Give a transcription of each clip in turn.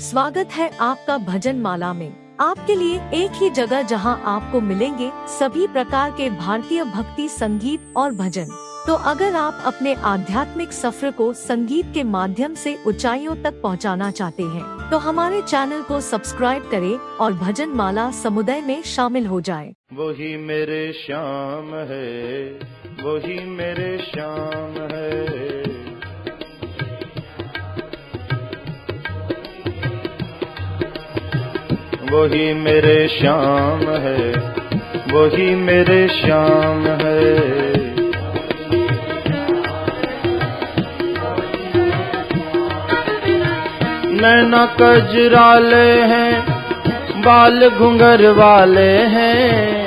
स्वागत है आपका भजन माला में। आपके लिए एक ही जगह जहां आपको मिलेंगे सभी प्रकार के भारतीय भक्ति संगीत और भजन। तो अगर आप अपने आध्यात्मिक सफर को संगीत के माध्यम से ऊंचाइयों तक पहुंचाना चाहते हैं, तो हमारे चैनल को सब्सक्राइब करें और भजन माला समुदाय में शामिल हो जाएं। वही मेरे श्याम है, वही मेरे श्याम है। वही मेरे श्याम है, वही मेरे श्याम है। नैना कजराले हैं, बाल घुंघर वाले हैं।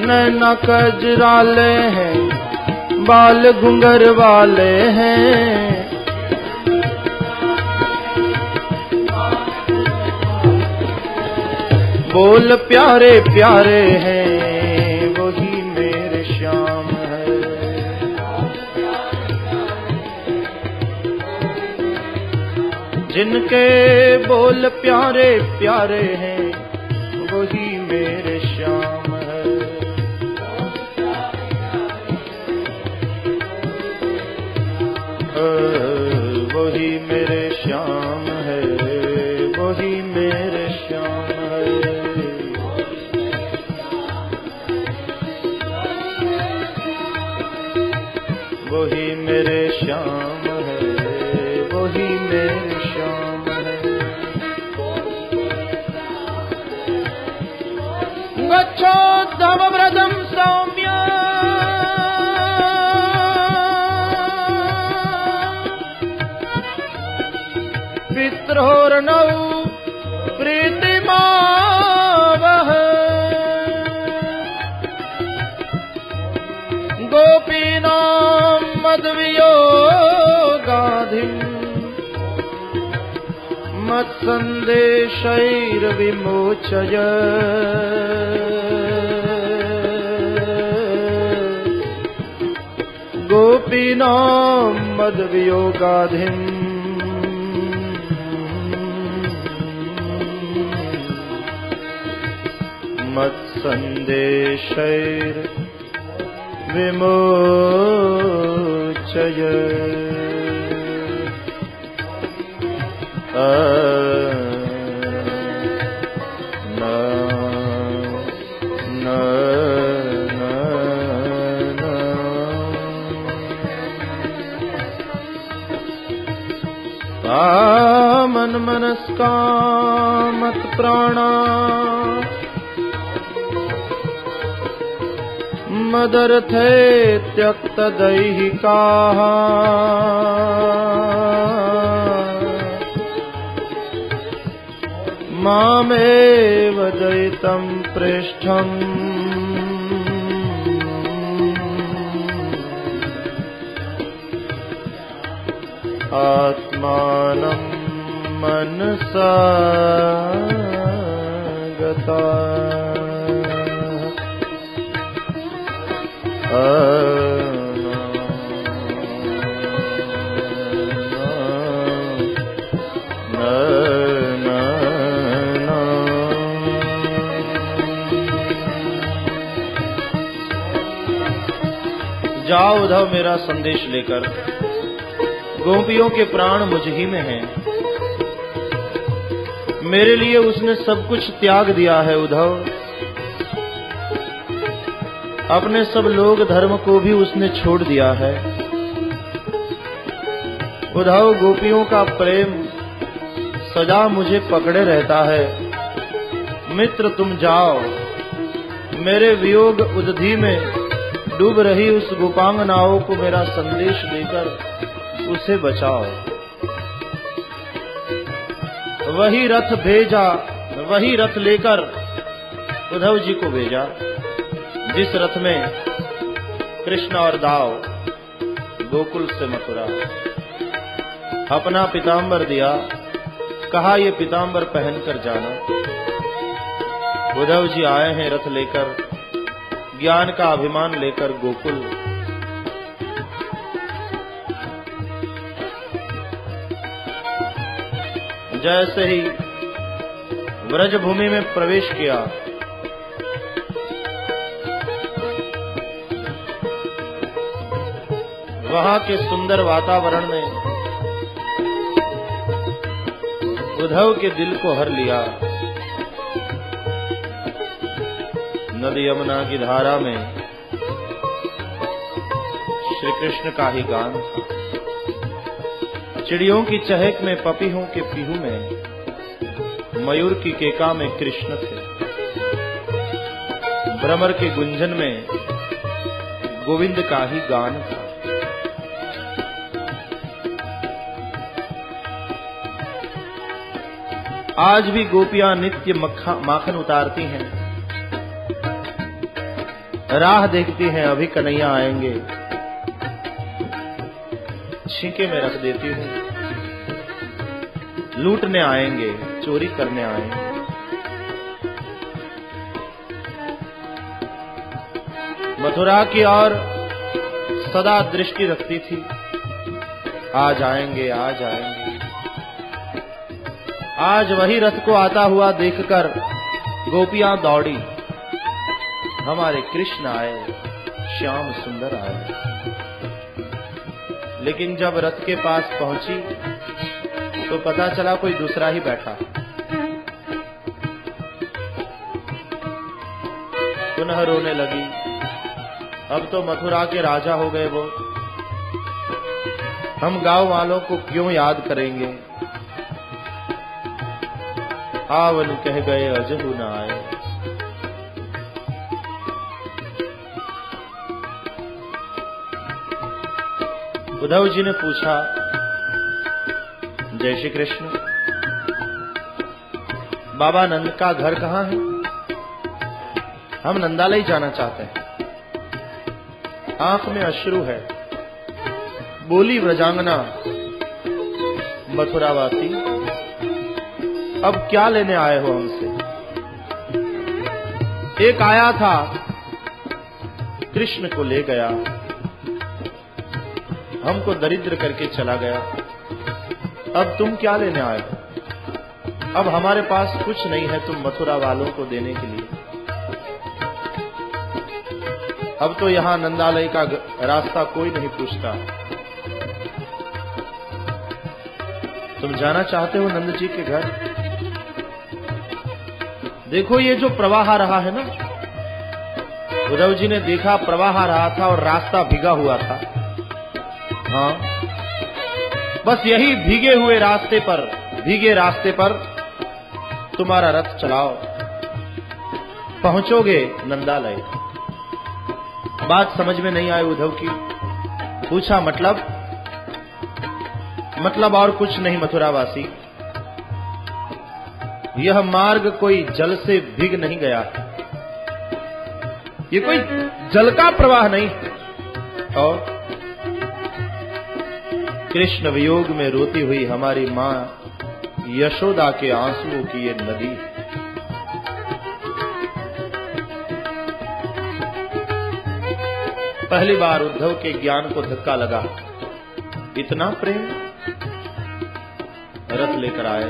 नैना कजराले हैं, बाल घुंघर वाले हैं। बोल प्यारे प्यारे हैं, वही मेरे श्याम है। जिनके बोल प्यारे प्यारे हैं, वही मेरे श्याम है। वही मेरे श्याम है, वही मेरे श्याम है। वही मेरे श्याम है, वही मेरे श्याम है। गच्छोद्धव व्रतम सौम्य, पित्रोर्नौ प्रीतिमावह। गोपीनां मद्वियोगाधिं, मत्सन्देशैर्विमोचय। गोपीनां मद्वियोगाधिं, मत्सन्देशैर्विमोचय। मन मनस्का मत प्राणा, मदर्थे त्यक्त दैहिकाः। मामेव दयितं पृष्ठम्, आत्मानं मनसा गता। जाओ उद्धव मेरा संदेश लेकर, गोपियों के प्राण मुझ ही में हैं। मेरे लिए उसने सब कुछ त्याग दिया है उद्धव। अपने सब लोग धर्म को भी उसने छोड़ दिया है। उद्धव गोपियों का प्रेम सदा मुझे पकड़े रहता है। मित्र तुम जाओ, मेरे वियोग उदधि में डूब रही उस गोपांगनाओं को मेरा संदेश देकर उसे बचाओ। वही रथ भेजा, वही रथ लेकर उद्धव जी को भेजा, जिस रथ में कृष्ण और दाव गोकुल से मथुरा। अपना पीताम्बर दिया, कहा ये पीताम्बर पहनकर जाना। उद्धव जी आए हैं रथ लेकर, ज्ञान का अभिमान लेकर गोकुल। जैसे ही व्रज भूमि में प्रवेश किया, वहां के सुंदर वातावरण ने उद्धव के दिल को हर लिया। नदी यमुना की धारा में श्री कृष्ण का ही गान था। चिड़ियों की चहक में, पपीहों के पीहू में, मयूर की केका में कृष्ण थे। भ्रमर के गुंजन में गोविंद का ही गान था। आज भी गोपियां नित्य माखन उतारती हैं, राह देखती हैं, अभी कन्हैया आएंगे, छींके में रख देती हूं, लूटने आएंगे, चोरी करने आएंगे। मथुरा की ओर सदा दृष्टि रखती थी, आज आएंगे, आज आएंगे। आज वही रथ को आता हुआ देखकर गोपियां दौड़ी, हमारे कृष्ण आए, श्याम सुंदर आए। लेकिन जब रथ के पास पहुंची तो पता चला कोई दूसरा ही बैठा। पुनः रोने लगी, अब तो मथुरा के राजा हो गए वो, हम गांव वालों को क्यों याद करेंगे। आवन कह गए अजहु न आए। उद्धव जी ने पूछा, जय श्री कृष्ण, बाबा नंद का घर कहाँ है? हम नंदालय जाना चाहते हैं। आंख में अश्रु है। बोली व्रजांगना, मथुरावासी, अब क्या लेने आए हो हमसे? एक आया था, कृष्ण को ले गया, हमको दरिद्र करके चला गया। अब तुम क्या लेने आए हो? अब हमारे पास कुछ नहीं है तुम मथुरा वालों को देने के लिए। अब तो यहां नंदालय का रास्ता कोई नहीं पूछता। तुम जाना चाहते हो नंद जी के घर? देखो ये जो प्रवाह रहा है ना, उद्धव जी ने देखा प्रवाह रहा था और रास्ता भीगा हुआ था। हाँ, बस यही भीगे हुए रास्ते पर, भीगे रास्ते पर तुम्हारा रथ चलाओ, पहुंचोगे नंदालय। बात समझ में नहीं आई उद्धव की। पूछा मतलब? मतलब और कुछ नहीं मथुरावासी, यह मार्ग कोई जल से भीग नहीं गया, ये कोई जल का प्रवाह नहीं। और कृष्ण वियोग में रोती हुई हमारी मां यशोदा के आंसुओं की ये नदी। पहली बार उद्धव के ज्ञान को धक्का लगा। इतना प्रेम। रथ लेकर आए।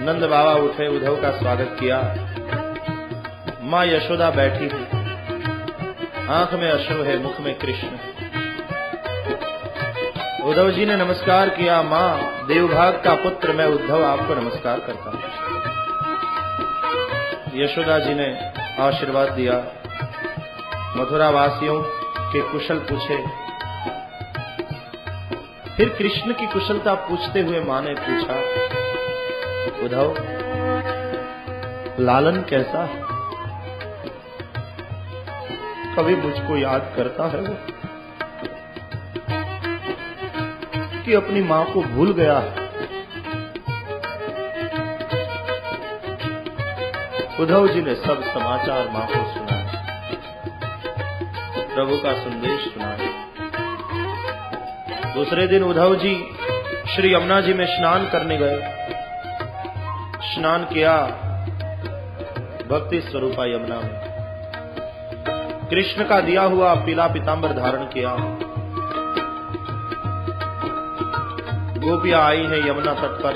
नंद बाबा उठे, उद्धव का स्वागत किया। मां यशोदा बैठी थी, आंख में अश्रु है, मुख में कृष्ण। उद्धव जी ने नमस्कार किया। मां, देवभाग का पुत्र मैं उद्धव आपको नमस्कार करता हूं। यशोदा जी ने आशीर्वाद दिया। मथुरा वासियों के कुशल पूछे। फिर कृष्ण की कुशलता पूछते हुए मां ने पूछा, उद्धव लालन कैसा है? कभी मुझको याद करता है वो कि अपनी मां को भूल गया है? उद्धव जी ने सब समाचार मां को सुनाया, प्रभु का संदेश सुनाया। दूसरे दिन उद्धव जी श्री यमुना जी में स्नान करने गए। स्नान किया भक्ति स्वरूपा यमुना में। कृष्ण का दिया हुआ पीला पीतांबर धारण किया। गोपियां आई हैं यमुना तट पर।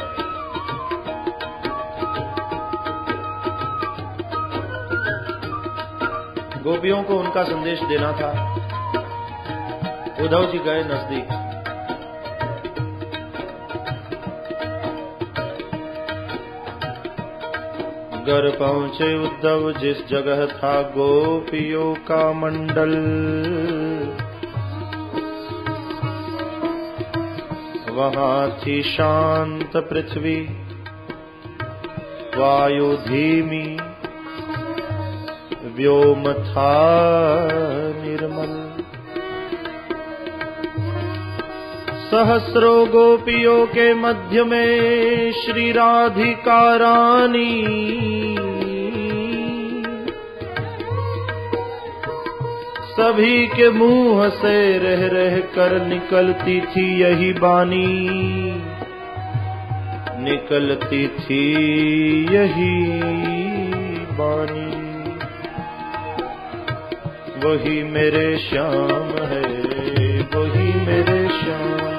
गोपियों को उनका संदेश देना था। उद्धव जी गए नजदीक। घर पहुंचे उद्धव जिस जगह था गोपियों का मंडल, वहां थी शांत पृथ्वी, वायु धीमी, व्योम था निर्मल। सहस्रों गोपियों के मध्य में श्री राधिका रानी, सभी के मुंह से रह रह कर निकलती थी यही बानी, निकलती थी यही बानी। वही मेरे श्याम है, वही मेरे श्याम है,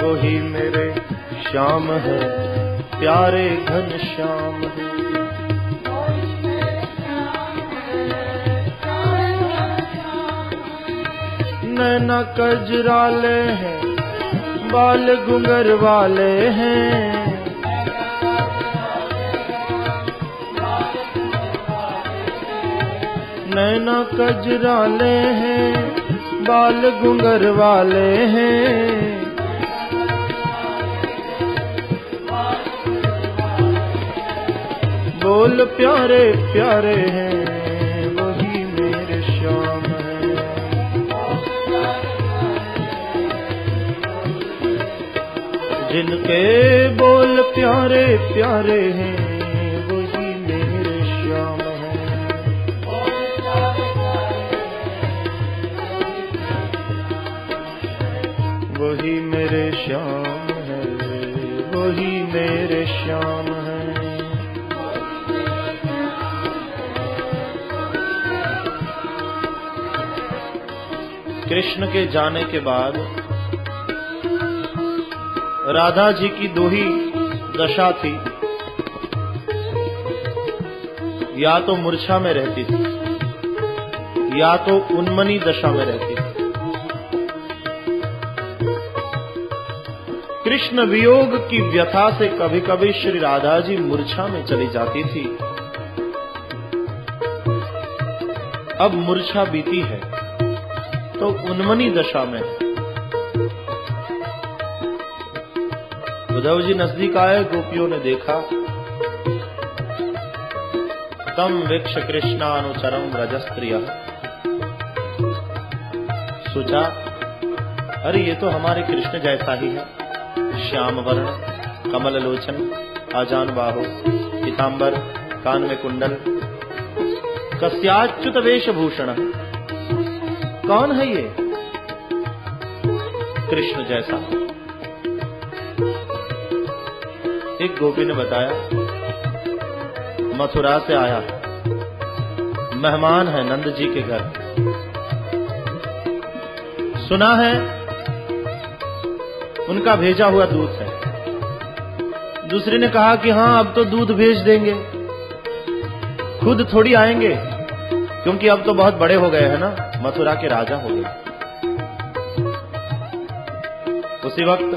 वही मेरे श्याम है, प्यारे घन श्याम है। नैना कजराले हैं, बाल घुंघर वाले हैं, नैना कजराले हैं, बाल घुंघर वाले हैं। बोल प्यारे प्यारे हैं, वही मेरे श्याम है। जिनके बोल प्यारे प्यारे हैं, वही मेरे श्याम है। वही मेरे श्याम है, वही मेरे श्याम है। कृष्ण के जाने के बाद राधा जी की दो ही दशा थी, या तो मूर्छा में रहती थी या तो उन्मनी दशा में रहती थी। कृष्ण वियोग की व्यथा से कभी कभी श्री राधा जी मूर्छा में चली जाती थी। अब मूर्छा बीती है तो उन्मनी दशा में। उद्धव जी नजदीक आए, गोपियों ने देखा। तम वीक्ष कृष्णानुचरम रजस्त्रियः, सोचा अरे ये तो हमारे कृष्ण जैसा ही है, श्याम वर्ण, कमल लोचन, आजान बाहो, पीतांबर, कान में कुंडल, कस्याच्युत वेशभूषण। कौन है ये? कृष्ण जैसा। एक गोपी ने बताया मथुरा से आया, मेहमान है नंद जी के घर। सुना है उनका भेजा हुआ दूध है। दूसरी ने कहा कि हाँ अब तो दूध भेज देंगे, खुद थोड़ी आएंगे, क्योंकि अब तो बहुत बड़े हो गए हैं ना, मथुरा के राजा हो गए। उसी वक्त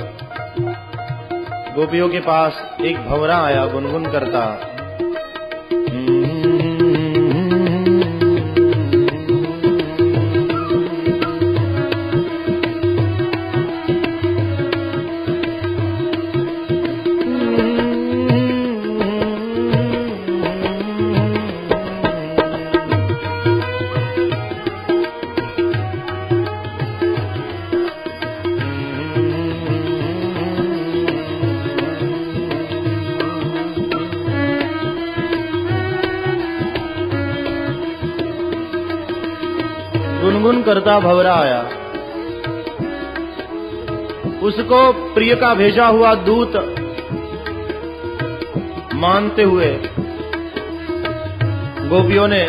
गोपियों के पास एक भंवरा आया गुनगुन करता। गुनगुन करता भंवरा आया। उसको प्रिय का भेजा हुआ दूत मानते हुए गोपियों ने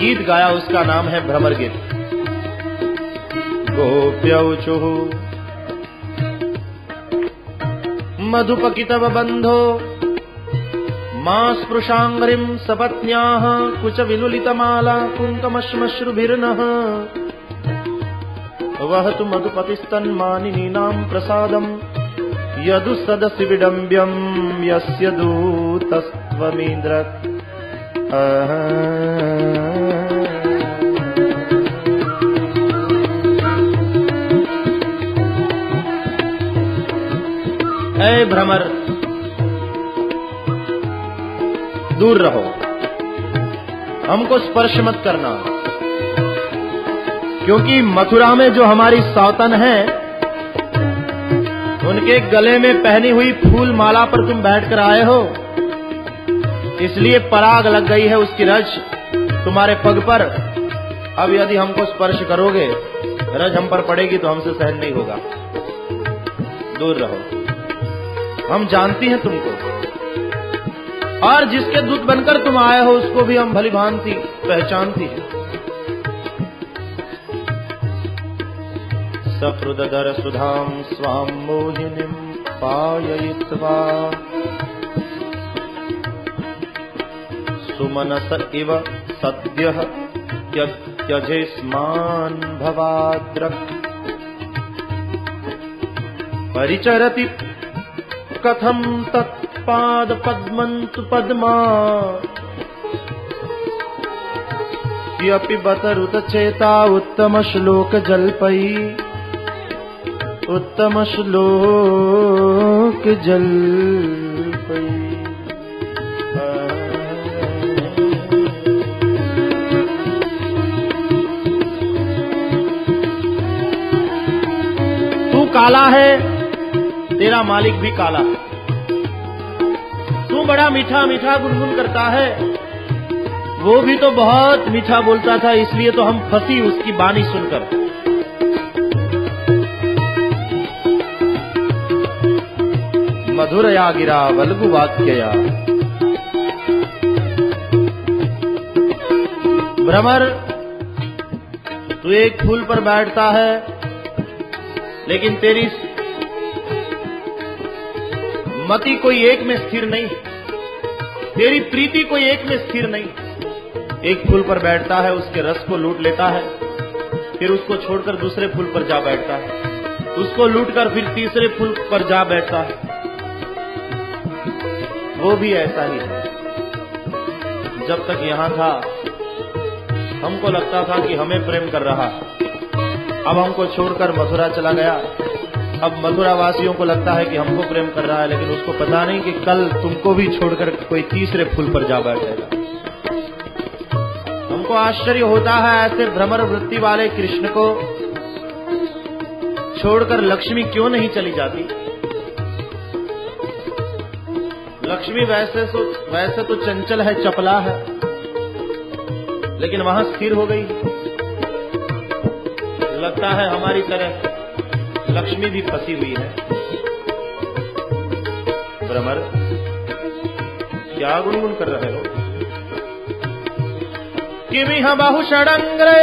गीत गाया, उसका नाम है भ्रमर गीत। गोप्यौचुः मधुपकितव बंधो मां स्पृशांग्रिं सपत्न्याः कुच विलुलितमाला कुङ्कुमश्मश्रुभिर्नः वहतु मधुपतिस्तन्मानिनीनां प्रसादं यदु सदसि विडम्ब्यं यस्य दूतस्त्वमीन्द्र। ऐ भ्रमर, दूर रहो, हमको स्पर्श मत करना, क्योंकि मथुरा में जो हमारी सौतन है उनके गले में पहनी हुई फूल माला पर तुम बैठकर आए हो, इसलिए पराग लग गई है उसकी रज तुम्हारे पग पर। अब यदि हमको स्पर्श करोगे, रज हम पर पड़ेगी तो हमसे सहन नहीं होगा। दूर रहो, हम जानती हैं तुमको, और जिसके दूत बनकर तुम आए हो उसको भी हम भली भांति पहचानती हैं। सप्रुदधर सुधां स्वां मोहिनीं पाययित्वा सुमनस इव सद्यः त्यजेस्मान् भवाद्रक्। परिचरति कथं तत्पाद पद्मन्तु पद्मा यपि बतरुत चेता उत्तम श्लोक जल्पई, उत्तम श्लोक जल्पई। तू काला है, तेरा मालिक भी काला है। तू बड़ा मीठा मीठा गुनगुन करता है, वो भी तो बहुत मीठा बोलता था, इसलिए तो हम फंसी उसकी बानी सुनकर। मधुरया गिरा वल्गु वाक्यया। भ्रमर, तू एक फूल पर बैठता है, लेकिन तेरी मति कोई एक में स्थिर नहीं, तेरी प्रीति कोई एक में स्थिर नहीं। एक फूल पर बैठता है, उसके रस को लूट लेता है, फिर उसको छोड़कर दूसरे फूल पर जा बैठता है, उसको लूटकर फिर तीसरे फूल पर जा बैठता है। वो भी ऐसा ही है। जब तक यहाँ था हमको लगता था कि हमें प्रेम कर रहा, अब हमको छोड़कर मथुरा चला गया। अब मथुरा वासियों को लगता है कि हमको प्रेम कर रहा है, लेकिन उसको पता नहीं कि कल तुमको भी छोड़कर कोई तीसरे फूल पर जा बैठेगा। हमको आश्चर्य होता है, ऐसे भ्रमर वृत्ति वाले कृष्ण को छोड़कर लक्ष्मी क्यों नहीं चली जाती। लक्ष्मी वैसे तो चंचल है, चपला है, लेकिन वहां स्थिर हो गई। लगता है हमारी तरह लक्ष्मी भी फंसी हुई है। भ्रमर, क्या गुनगुन कर रहे हो? किमिह बहुषडंग्रे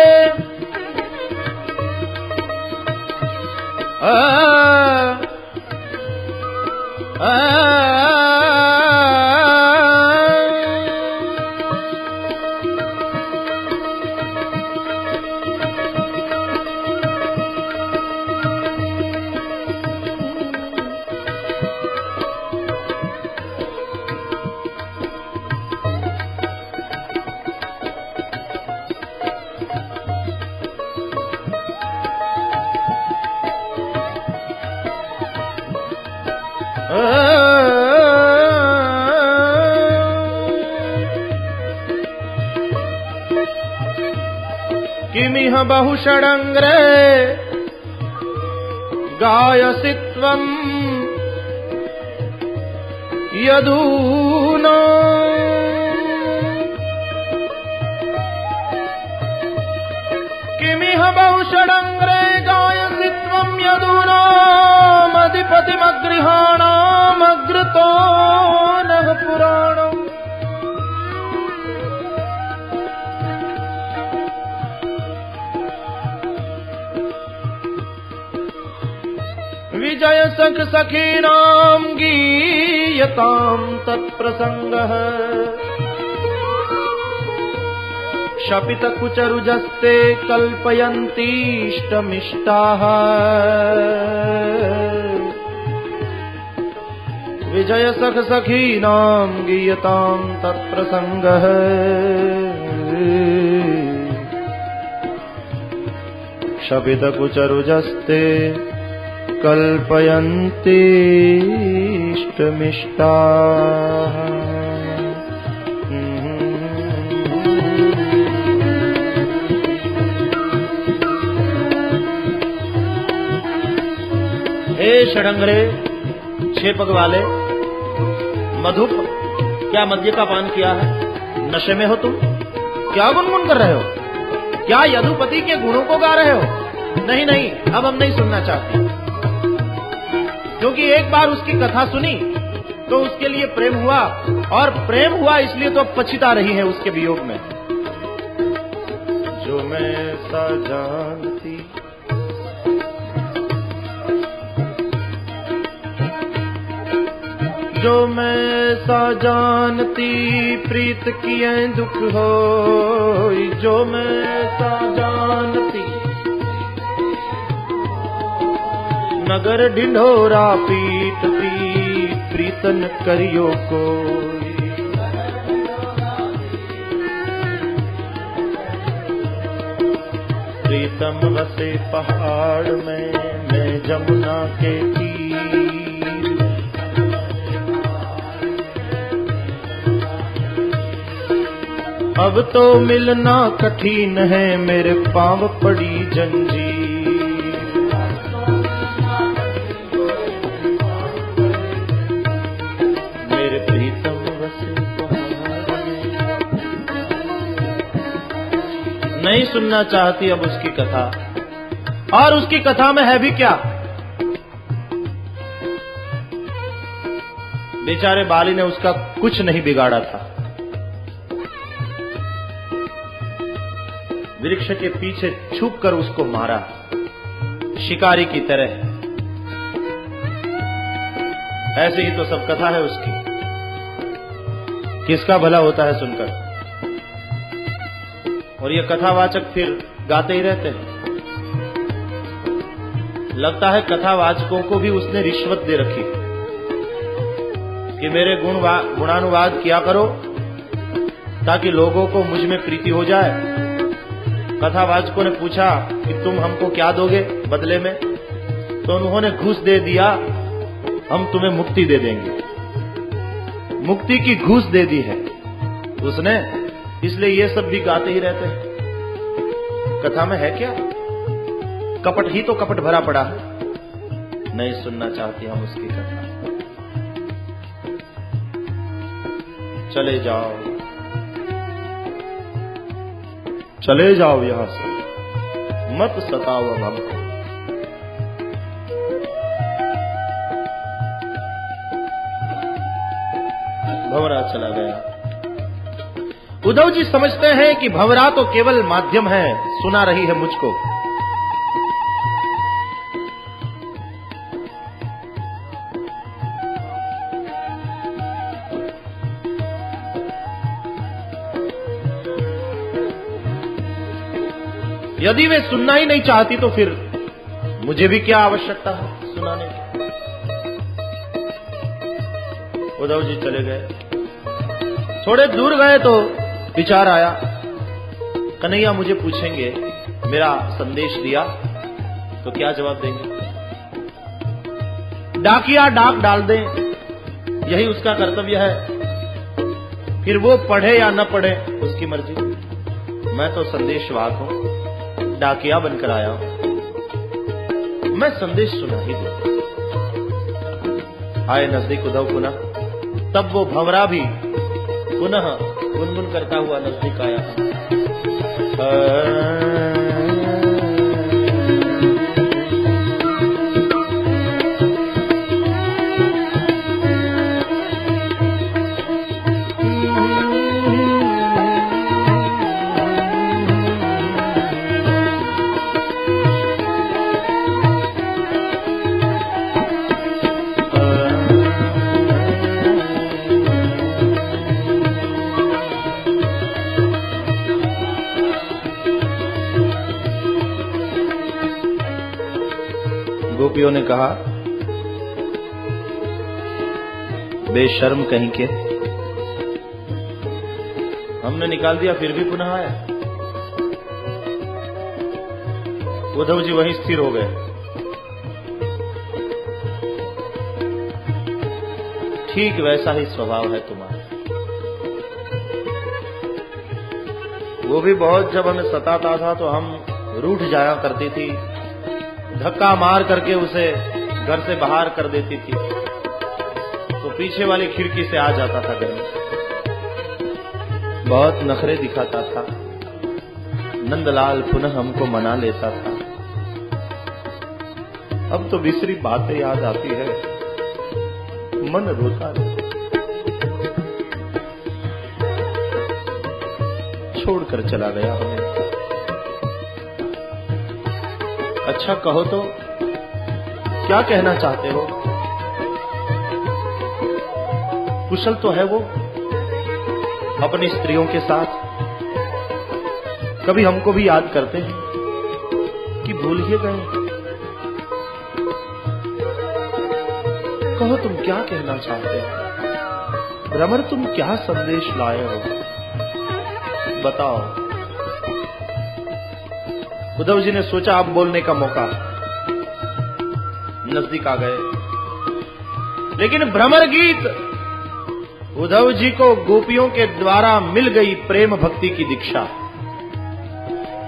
किमिह बहुषडंग्रे गायसि त्वं यदूना किमिह बहुषडंग्रे गायसि त्वं यदूना मधिपतिमगृहाणामग्रतो नः पुराणम्। विजय सख सखीनां गीयतां तत्प्रसंगः शपित कुचरुजस्ते कल्पयन्तीष्टमिष्टाः विजय सख सखीनां गीयतां तत्प्रसंगः शपित कुचरुजस्ते कल्पयन्तीष्टमिष्टाः। हे षडंगरे, 6 पग वाले, मधुप, क्या मद्य का पान किया है? नशे में हो तुम? क्या गुनगुन कर रहे हो? क्या यदुपति के गुणों को गा रहे हो? नहीं नहीं, अब हम नहीं सुनना चाहते, क्योंकि एक बार उसकी कथा सुनी तो उसके लिए प्रेम हुआ, और प्रेम हुआ इसलिए तो अब पछता रही है उसके वियोग में। जो मैं सा जानती जो मैं सा जानती प्रीत किए दुख होई। जो मैं सा जानती नगर ढिंढोरा पीटती प्रीतन करियो कोई। प्रीतम बसे पहाड़ में मैं जमुना के तीर। अब तो मिलना कठिन है मेरे पांव पड़ी जंजीर। मेरे प्रीतम बसे नहीं सुनना चाहती अब उसकी कथा, और उसकी कथा में है भी क्या? बेचारे बाली ने उसका कुछ नहीं बिगाड़ा था। वृक्ष के पीछे छुप कर उसको मारा शिकारी की तरह। ऐसे ही तो सब कथा है उसकी। किसका भला होता है सुनकर, और ये कथावाचक फिर गाते ही रहते हैं। लगता है कथावाचकों को भी उसने रिश्वत दे रखी कि मेरे गुणानुवाद किया करो ताकि लोगों को मुझ में प्रीति हो जाए। कथावाचकों ने पूछा कि तुम हमको क्या दोगे बदले में, तो उन्होंने घूस दे दिया, हम तुम्हें मुक्ति दे देंगे। मुक्ति की घूस दे दी है उसने, इसलिए ये सब भी गाते ही रहते हैं। कथा में है क्या? कपट ही तो कपट भरा पड़ा है। नहीं सुनना चाहती हम उसकी कथा। चले जाओ, चले जाओ यहां से, मत सताओ अब हमको। भंवरा चला गया। उद्धव जी समझते हैं कि भंवरा तो केवल माध्यम है, सुना रही है मुझको। यदि वे सुनना ही नहीं चाहती तो फिर मुझे भी क्या आवश्यकता है सुनाने की। उद्धव जी चले गए। थोड़े दूर गए तो विचार आया, कन्हैया मुझे पूछेंगे मेरा संदेश दिया तो क्या जवाब देंगे। डाकिया डाक डाल दे, यही उसका कर्तव्य है। फिर वो पढ़े या न पढ़े उसकी मर्जी। मैं तो संदेशवाहक हूं, डाकिया बनकर आया हूं, मैं संदेश सुना ही दूं। आए नजदीक उद्धव पुनः, तब वो भंवरा भी पुनः गुनगुन करता हुआ नजदीक आया। गोपियों ने कहा, बेशर्म कहीं के, हमने निकाल दिया फिर भी पुनः आया। उद्धव जी वहीं स्थिर हो गए। ठीक वैसा ही स्वभाव है तुम्हारा। वो भी बहुत जब हमें सताता था तो हम रूठ जाया करती थी, धक्का मार करके उसे घर से बाहर कर देती थी, तो पीछे वाली खिड़की से आ जाता था घर में। बहुत नखरे दिखाता था। नंदलाल पुनः हमको मना लेता था। अब तो बिसरी बातें याद आती है, मन रोता है। छोड़कर चला गया हमें। अच्छा कहो तो क्या कहना चाहते हो? कुशल तो है वो अपनी स्त्रियों के साथ? कभी हमको भी याद करते हैं कि भूल ही गए? कहो तुम क्या कहना चाहते हो? भ्रमर तुम क्या संदेश लाए हो? बताओ। उद्धव जी ने सोचा अब बोलने का मौका, नजदीक आ गए। लेकिन भ्रमर गीत, उद्धव जी को गोपियों के द्वारा मिल गई प्रेम भक्ति की दीक्षा।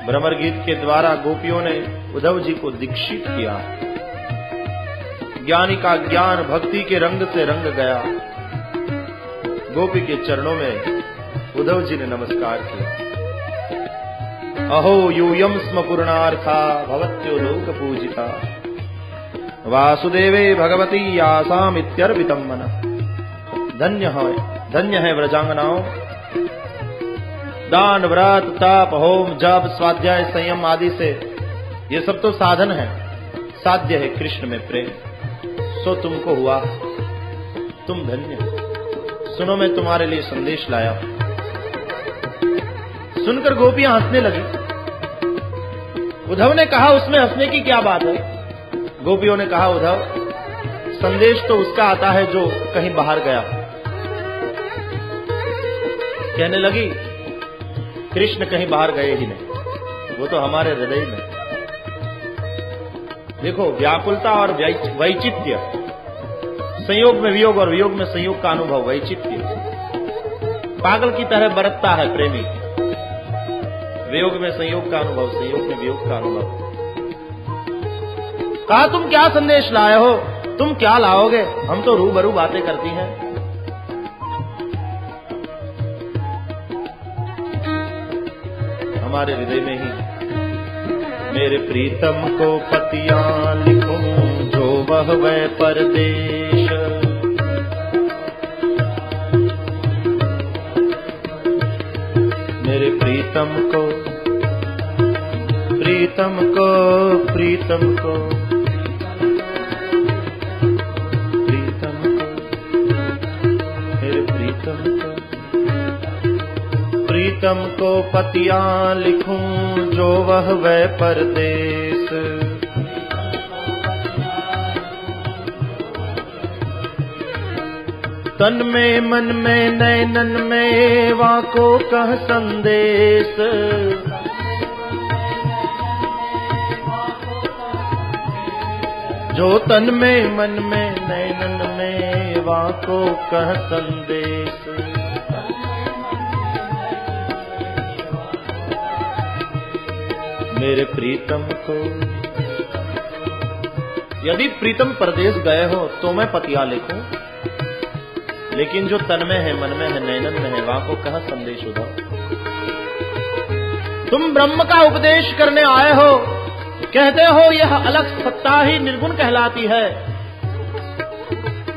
भ्रमर गीत के द्वारा गोपियों ने उद्धव जी को दीक्षित किया। ज्ञानी का ज्ञान भक्ति के रंग से रंग गया। गोपी के चरणों में उद्धव जी ने नमस्कार किया। अहो यूयम स्म पूर्णार्था भवत्यो लोक पूजिता वासुदेवे भगवती यासाम इत्यर्पितम मन। धन्य है व्रजांगनाओं। दान व्रत तप होम जप स्वाध्याय संयम आदि से ये सब तो साधन है, साध्य है कृष्ण में प्रेम। सो तुमको हुआ, तुम धन्य। सुनो मैं तुम्हारे लिए संदेश लाया। सुनकर गोपियां हंसने लगी। उद्धव ने कहा उसमें हंसने की क्या बात है? गोपियों ने कहा उद्धव संदेश तो उसका आता है जो कहीं बाहर गया। कहने लगी कृष्ण कहीं बाहर गए ही नहीं, वो तो हमारे हृदय में। देखो व्याकुलता और वैचित्य, संयोग में वियोग और वियोग में संयोग का अनुभव, वैचित्य। पागल की तरह बरतता है प्रेमी। वियोग में संयोग का अनुभव, संयोग में वियोग का अनुभव। कहा तुम क्या संदेश लाए हो? तुम क्या लाओगे? हम तो रूबरू बातें करती हैं। हमारे हृदय में ही मेरे प्रीतम को पतियां लिखूं जो वह वह परदेश। मेरे प्रीतम को प्रीतम को प्रीतम को प्रीतम को मेरे प्रीतम को प्रीतम को पतियां लिखूं जो वह वह परदेश। तन में मन में नैनन में वाको कह संदेश। जो तन में मन में नैनन में वाको कह संदेश। मेरे प्रीतम को, यदि प्रीतम परदेश गए हो तो मैं पतिया लिखूं, लेकिन जो तन में है मन में है नैनन में है वहां को कहा संदेश उद्धव। तुम ब्रह्म का उपदेश करने आए हो, कहते हो यह अलग सत्ता ही निर्गुण कहलाती है,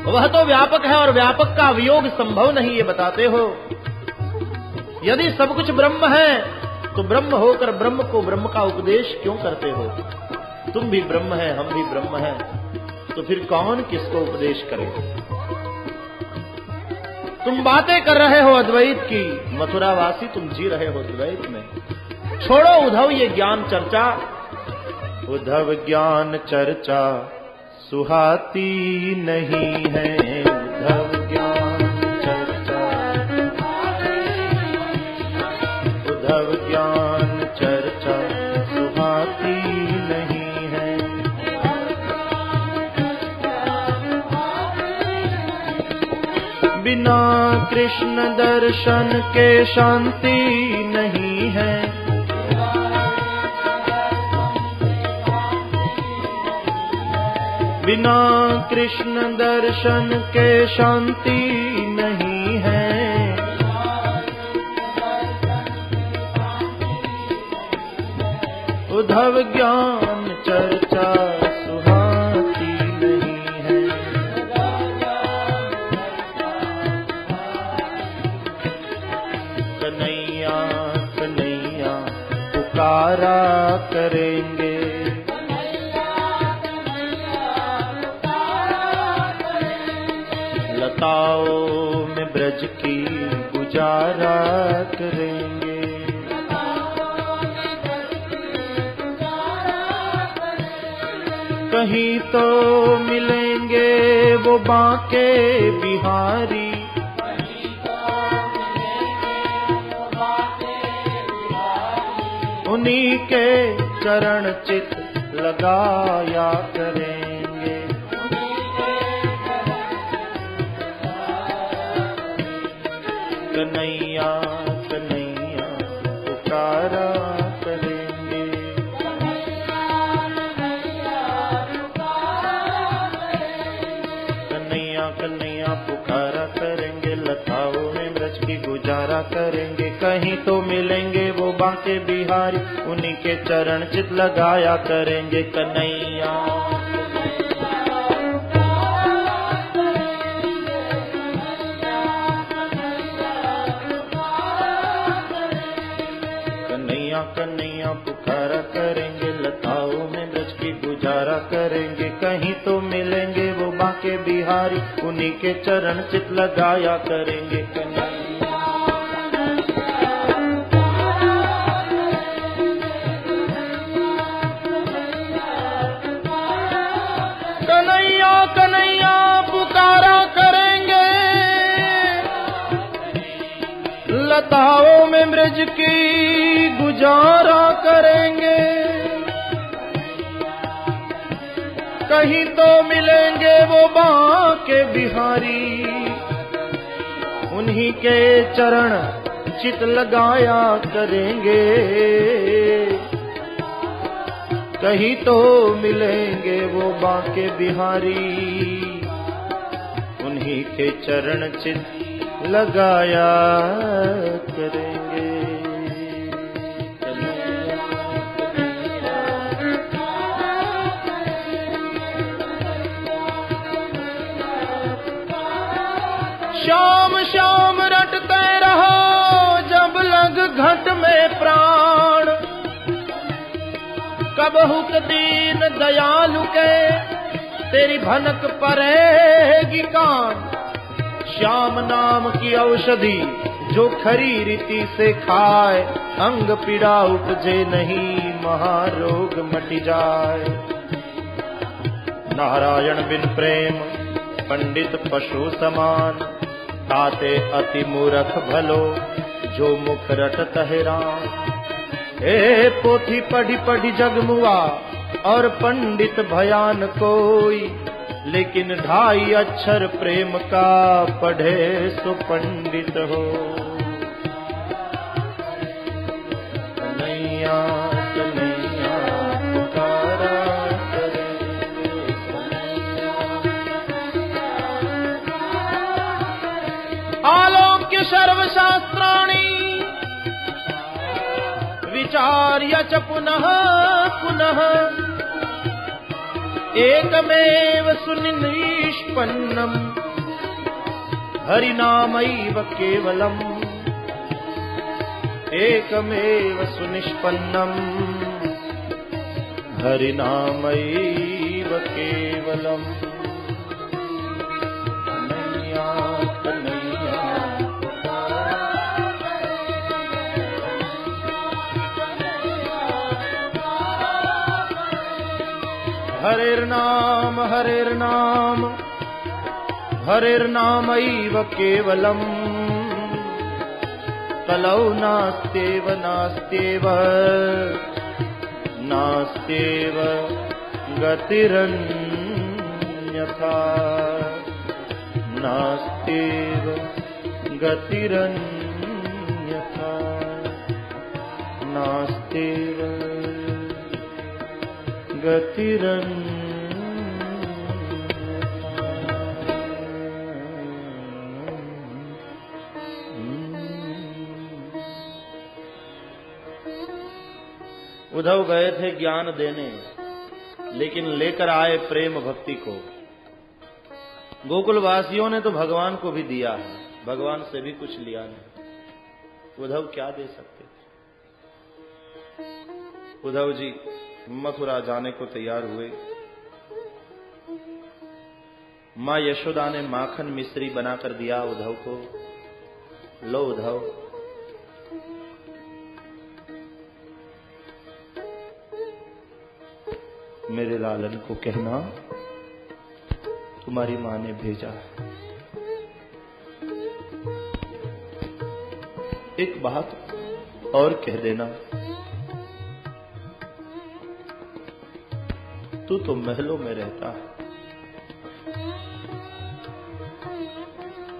वह तो व्यापक है और व्यापक का वियोग संभव नहीं, ये बताते हो। यदि सब कुछ ब्रह्म है तो ब्रह्म होकर ब्रह्म को ब्रह्म का उपदेश क्यों करते हो? तुम भी ब्रह्म है, हम भी ब्रह्म है, तो फिर कौन किसको उपदेश करे? तुम बातें कर रहे हो अद्वैत की, मथुरावासी तुम जी रहे हो द्वैत में। छोड़ो उद्धव ये ज्ञान चर्चा। उद्धव ज्ञान चर्चा सुहाती नहीं है उद्धव ज्ञान चर्चा, उद्धव ज्ञान चर्चा सुहाती नहीं है। बिना कृष्ण दर्शन के शांति नहीं है, बिना कृष्ण दर्शन के शांति नहीं है। उद्धव ज्ञान चर्चा सुहाती नहीं है। कन्हैया कन्हैया पुकारा करेंगे, लताओं में ब्रज की गुजारा करेंगे। कहीं तो मिलेंगे वो बांके बिहारी, उन्हीं के चरण चित लगाया करेंगे। कन्हैया कन्हैया पुकारा करेंगे, कन्हैया कन्हैया पुकारा करेंगे। लताओं में ब्रज की गुजारा करेंगे, कहीं तो मिलेंगे वो बांके बिहारी, उन्हीं के चरण चित लगाया करेंगे। कन्हैया कन्हैया पुकारा करेंगे, लताओं में ब्रज की गुजारा करेंगे, कहीं तो मिलेंगे वो बांके बिहारी, उन्हीं के चरण चित लगाया करेंगे। कन्हैया कन्हैया पुकारा करेंगे, लताओं में ब्रज की गुजारा करेंगे, कहीं तो मिलेंगे वो बांके बिहारी, उन्हीं के चरण चित लगाया करेंगे। कहीं तो मिलेंगे वो बांके बिहारी, उन्हीं के चरण चित लगाया करेंगे। श्याम श्याम रटते रहो जब लग घट में प्राण, कबहु दीन दयालु के तेरी भनक पड़ेगी कान। श्याम नाम की औषधि जो खरी रीति से खाए, अंग पीड़ा उपजे नहीं महारोग मट जाए। नारायण बिन प्रेम पंडित पशु समान, ताते अति मूर्ख भलो जो मुख रटत हैरान। ए पोथी पढ़ी पढ़ी जग मुआ और पंडित भयान कोई, लेकिन ढाई अक्षर प्रेम का पढ़े सो पंडित हो। कन्हैया कन्हैया पुकारा करेंगे, आलोक्य सर्वशास्त्राणि विचार्य च पुनः पुनः, एकमेव सुनिष्पन्नम् हरिनामैव केवलम्। एकमेव सुनिष्पन्नम् हरिनामैव केवलम्। कन्हैया कन्हैया हरेर्नाम हरेर्नाम हरेर्नामैव केवलम् कलौ नास्त्येव नास्त्येव नास्त्येव गतिरन्यथा नास्त्येव गतिरन्यथा नास्त्येव गतिरन्यथा। उद्धव गए थे ज्ञान देने, लेकिन लेकर आए प्रेम भक्ति को। गोकुलवासियों ने तो भगवान को भी दिया है, भगवान से भी कुछ लिया नहीं। उद्धव क्या दे सकते थे? उद्धव जी मथुरा जाने को तैयार हुए। मां यशोदा ने माखन मिश्री बनाकर दिया उद्धव को। लो उद्धव, मेरे लालन को कहना तुम्हारी मां ने भेजा है। एक बात और कह देना, तू तो महलों में रहता है,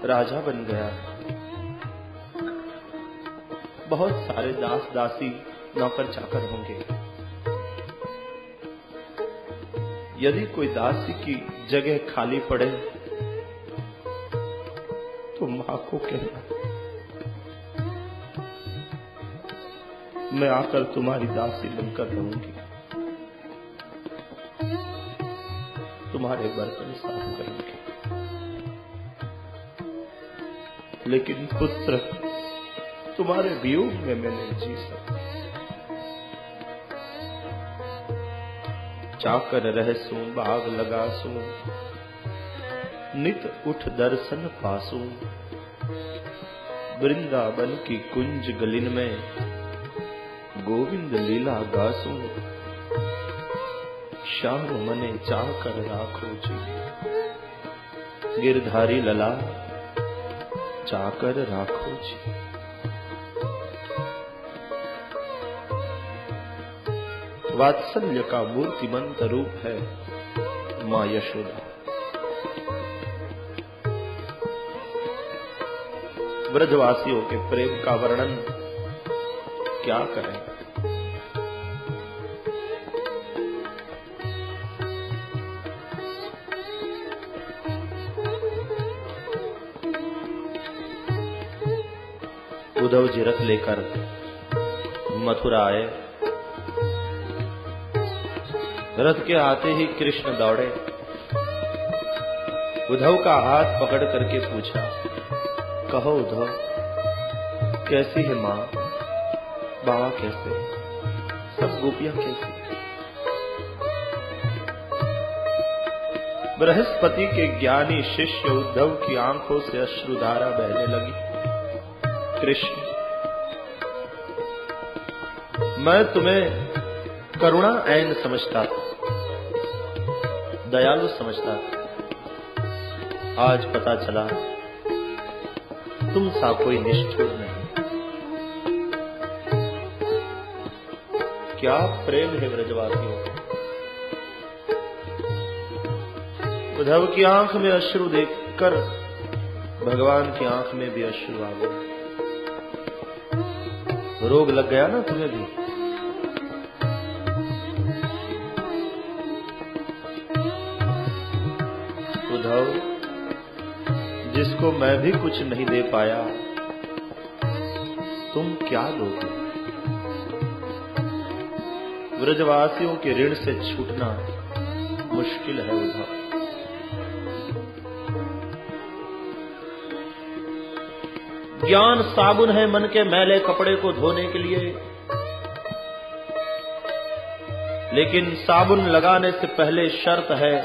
राजा बन गया, बहुत सारे दास दासी नौकर चाकर होंगे। यदि कोई दासी की जगह खाली पड़े तो मां को कहना मैं आकर तुम्हारी दासी बनकर रहूंगी, तुम्हारे बर्तन साफ करूंगी। लेकिन पुत्र, तुम्हारे वियोग में मैं नहीं जी सकती। चाकर रहसूं बाग लगासूं, नित उठ दर्शन पासूं। वृंदावन की कुंज गलिन में गोविंद लीला गासूं। श्याम मने चाकर राखो जी, गिरधारी लला चाकर राखो जी। वात्सल्य का मूर्तिमंत रूप है मां यशोदा। ब्रजवासियों के प्रेम का वर्णन क्या करें। उद्धव जी रथ लेकर मथुरा आए। रथ के आते ही कृष्ण दौड़े, उद्धव का हाथ पकड़ करके पूछा, कहो उद्धव, कैसी है मां, बाबा कैसे, सब गोपियां कैसी? बृहस्पति के ज्ञानी शिष्य उद्धव की आंखों से अश्रुधारा बहने लगी। कृष्ण, मैं तुम्हें करुणा ऐन समझता था, दयालु समझता था। आज पता चला तुम सा कोई निष्ठुर नहीं। क्या प्रेम है ब्रजवासियों का। उद्धव की आंख में अश्रु देखकर भगवान की आंख में भी अश्रु आ गए। रोग लग गया ना तुम्हें भी। उद्धव, जिसको मैं भी कुछ नहीं दे पाया, तुम क्या दोगे? ब्रजवासियों के ऋण से छूटना मुश्किल है उद्धव। ज्ञान साबुन है मन के मैले कपड़े को धोने के लिए, लेकिन साबुन लगाने से पहले शर्त है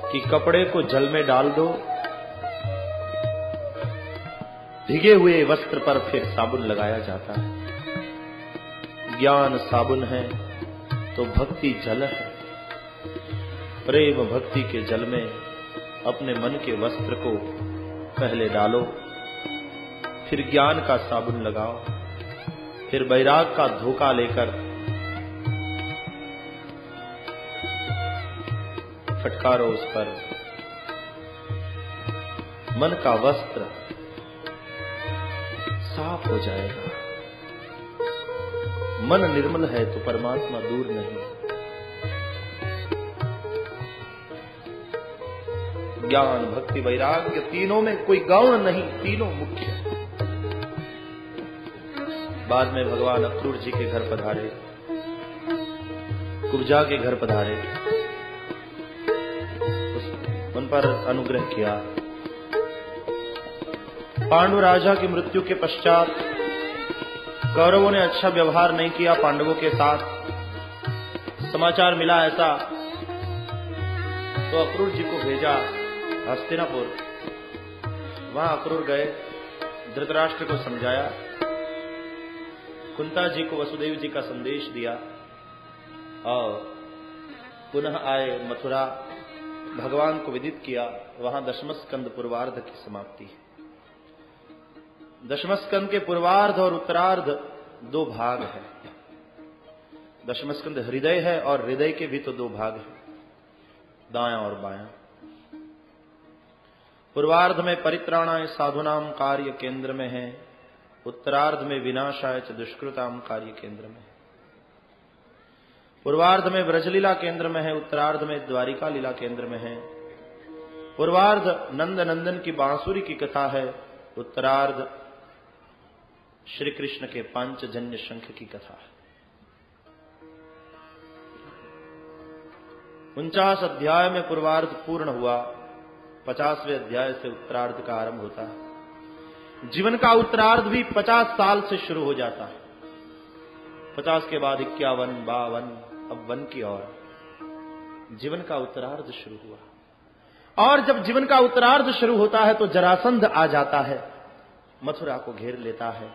कि कपड़े को जल में डाल दो। भीगे हुए वस्त्र पर फिर साबुन लगाया जाता है। ज्ञान साबुन है तो भक्ति जल है। प्रेम भक्ति के जल में अपने मन के वस्त्र को पहले डालो, फिर ज्ञान का साबुन लगाओ, फिर वैराग का धोखा लेकर फटकारो उस पर। मन का वस्त्र साफ हो जाएगा। मन निर्मल है तो परमात्मा दूर नहीं। ज्ञान भक्ति वैराग्य तीनों में कोई गौण नहीं, तीनों मुख्य है। बाद में भगवान अक्रूर जी के घर पधारे, कुब्जा के घर पधारे, उन पर अनुग्रह किया। पांडु राजा की मृत्यु के पश्चात कौरवों ने अच्छा व्यवहार नहीं किया पांडवों के साथ। समाचार मिला ऐसा तो अक्रूर जी को भेजा हस्तिनापुर। वहां अक्रूर गए, धृतराष्ट्र को समझाया, कुंता जी को वसुदेव जी का संदेश दिया और पुनः आए मथुरा। भगवान को विदित किया। वहां दशमस्कंद पूर्वार्ध की समाप्ति है। दशमस्कंद के पूर्वार्ध और उत्तरार्ध दो भाग है। दशमस्कंद हृदय है और हृदय के भी तो दो भाग हैं, दायां और बायां। पूर्वार्ध में परित्राणाय साधुनाम कार्य केंद्र में है, उत्तरार्ध में विनाशाय च दुष्कृताम कार्य केंद्र में है। पूर्वार्ध में ब्रजलीला केंद्र में है, उत्तरार्ध में द्वारिका लीला केंद्र में है। पूर्वार्ध नंद नंदन की बांसुरी की कथा है, उत्तरार्ध श्री कृष्ण के पांचजन्य शंख की कथा है। 49 अध्याय में पूर्वार्ध पूर्ण हुआ, 50वें अध्याय से उत्तरार्ध का आरंभ होता है। जीवन का उत्तरार्ध भी 50 साल से शुरू हो जाता है। 50 के बाद 51, 52, अब 1 की ओर जीवन का उत्तरार्ध शुरू हुआ। और जब जीवन का उत्तरार्ध शुरू होता है तो जरासंध आ जाता है, मथुरा को घेर लेता है।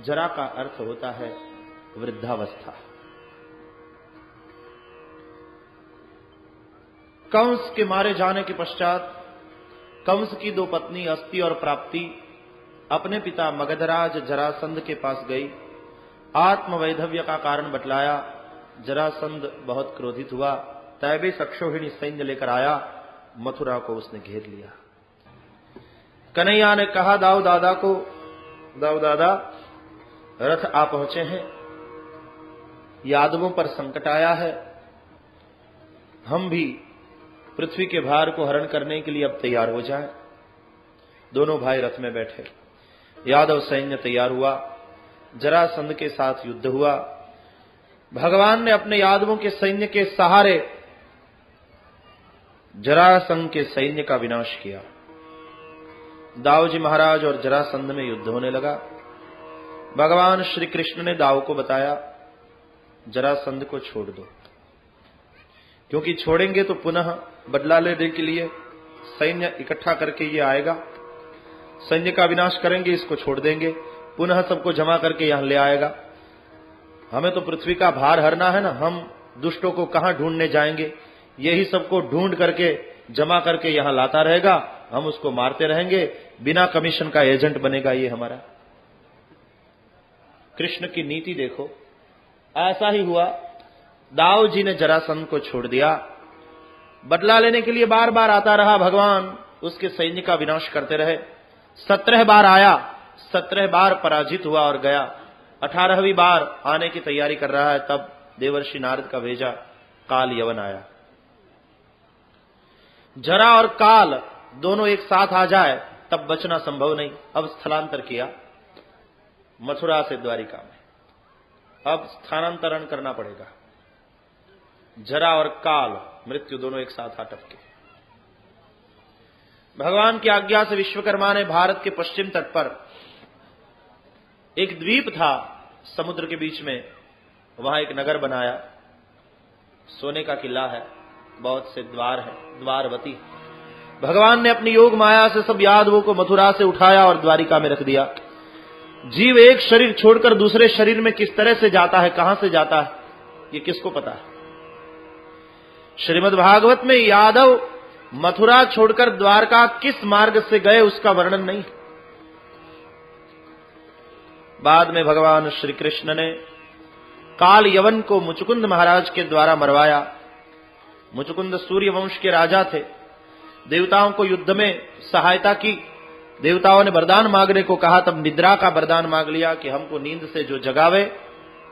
जरा का अर्थ होता है वृद्धावस्था। कंस के मारे जाने के पश्चात कंस की 2 पत्नी अस्ति और प्राप्ति अपने पिता मगधराज जरासंध के पास गई। आत्मवैधव्य का कारण बतलाया। जरासंध बहुत क्रोधित हुआ, तैबे सक्षोहिणी सैन्य लेकर आया। मथुरा को उसने घेर लिया। कन्हैया ने कहा दाऊ दादा को, दाऊ दादा रथ आ पहुंचे हैं, यादवों पर संकट आया है, हम भी पृथ्वी के भार को हरण करने के लिए अब तैयार हो जाएं। दोनों भाई रथ में बैठे। यादव सैन्य तैयार हुआ, जरासंध के साथ युद्ध हुआ। भगवान ने अपने यादवों के सैन्य के सहारे जरासंध के सैन्य का विनाश किया। दाऊ जी महाराज और जरासंध में युद्ध होने लगा। भगवान श्री कृष्ण ने दाऊ को बताया, जरासंध को छोड़ दो, क्योंकि छोड़ेंगे तो पुनः बदला लेने के लिए सैन्य इकट्ठा करके ये आएगा। सैन्य का विनाश करेंगे, इसको छोड़ देंगे, पुनः सबको जमा करके यहां ले आएगा। हमें तो पृथ्वी का भार हरना है ना, हम दुष्टों को कहां ढूंढने जाएंगे? यही सबको ढूंढ करके जमा करके यहां लाता रहेगा, हम उसको मारते रहेंगे, बिना कमीशन का एजेंट बनेगा ये हमारा। कृष्ण की नीति देखो। ऐसा ही हुआ। दाऊ जी ने जरासंध को छोड़ दिया। बदला लेने के लिए बार बार आता रहा भगवान, उसके सैन्य का विनाश करते रहे। 17 बार आया, 17 बार पराजित हुआ और गया। 18वीं बार आने की तैयारी कर रहा है, तब देवर्षि नारद का भेजा काल यवन आया। जरा और काल दोनों एक साथ आ जाए तब बचना संभव नहीं। अब स्थलांतर किया मथुरा से द्वारिका में। अब स्थानांतरण करना पड़ेगा। जरा और काल मृत्यु दोनों एक साथ आ टपके। भगवान की आज्ञा से विश्वकर्मा ने भारत के पश्चिम तट पर एक द्वीप था, समुद्र के बीच में, वहां एक नगर बनाया। सोने का किला है, बहुत से द्वार है, द्वारवती। भगवान ने अपनी योग माया से सब यादवों को मथुरा से उठाया और द्वारिका में रख दिया। जीव एक शरीर छोड़कर दूसरे शरीर में किस तरह से जाता है, कहां से जाता है, ये किसको पता है? श्रीमद् भागवत में यादव मथुरा छोड़कर द्वारका किस मार्ग से गए उसका वर्णन नहीं। बाद में भगवान श्री कृष्ण ने काल यवन को मुचुकुंद महाराज के द्वारा मरवाया। मुचुकुंद सूर्य वंश के राजा थे, देवताओं को युद्ध में सहायता की। देवताओं ने वरदान मांगने को कहा, तब निद्रा का वरदान मांग लिया कि हमको नींद से जो जगावे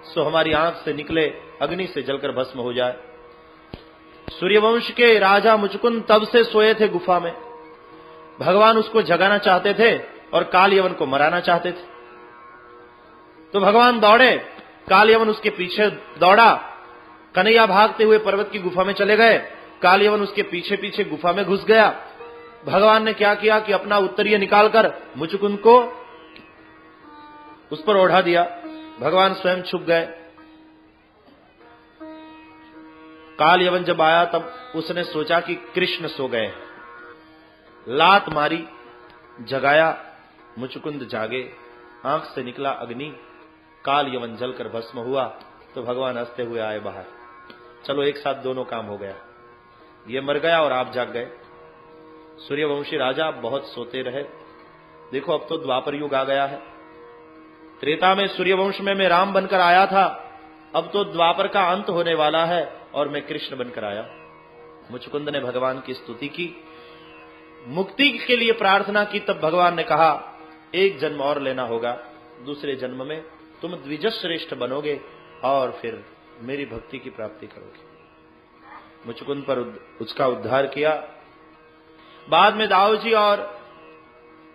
सो हमारी आंख से निकले अग्नि से जलकर भस्म हो जाए। सूर्यवंश के राजा मुचुकुंद तब से सोए थे गुफा में। भगवान उसको जगाना चाहते थे और काल यवन को मराना चाहते थे। तो भगवान दौड़े, काल यवन उसके पीछे दौड़ा। कन्हैया भागते हुए पर्वत की गुफा में चले गए, काल यवन उसके पीछे पीछे गुफा में घुस गया। भगवान ने क्या किया कि अपना उत्तरीय निकालकर मुचुकुंद को उस पर ओढ़ा दिया। भगवान स्वयं छुप गए। काल यवन जब आया तब उसने सोचा कि कृष्ण सो गए। लात मारी, जगाया, मुचुकुंद जागे, आंख से निकला अग्नि, काल यवन जलकर भस्म हुआ। तो भगवान हंसते हुए आए बाहर। चलो एक साथ दोनों काम हो गया, ये मर गया और आप जाग गए। सूर्यवंशी राजा बहुत सोते रहे। देखो अब तो द्वापर युग आ गया है। त्रेता में सूर्यवंश में मैं राम बनकर आया था, अब तो द्वापर का अंत होने वाला है और मैं कृष्ण बनकर आया। मुचुकुंद ने भगवान की स्तुति की, मुक्ति के लिए प्रार्थना की। तब भगवान ने कहा, एक जन्म और लेना होगा, दूसरे जन्म में तुम द्विज श्रेष्ठ बनोगे और फिर मेरी भक्ति की प्राप्ति करोगे। मुचुकुंद पर उसका उद्धार किया। बाद में दाऊजी और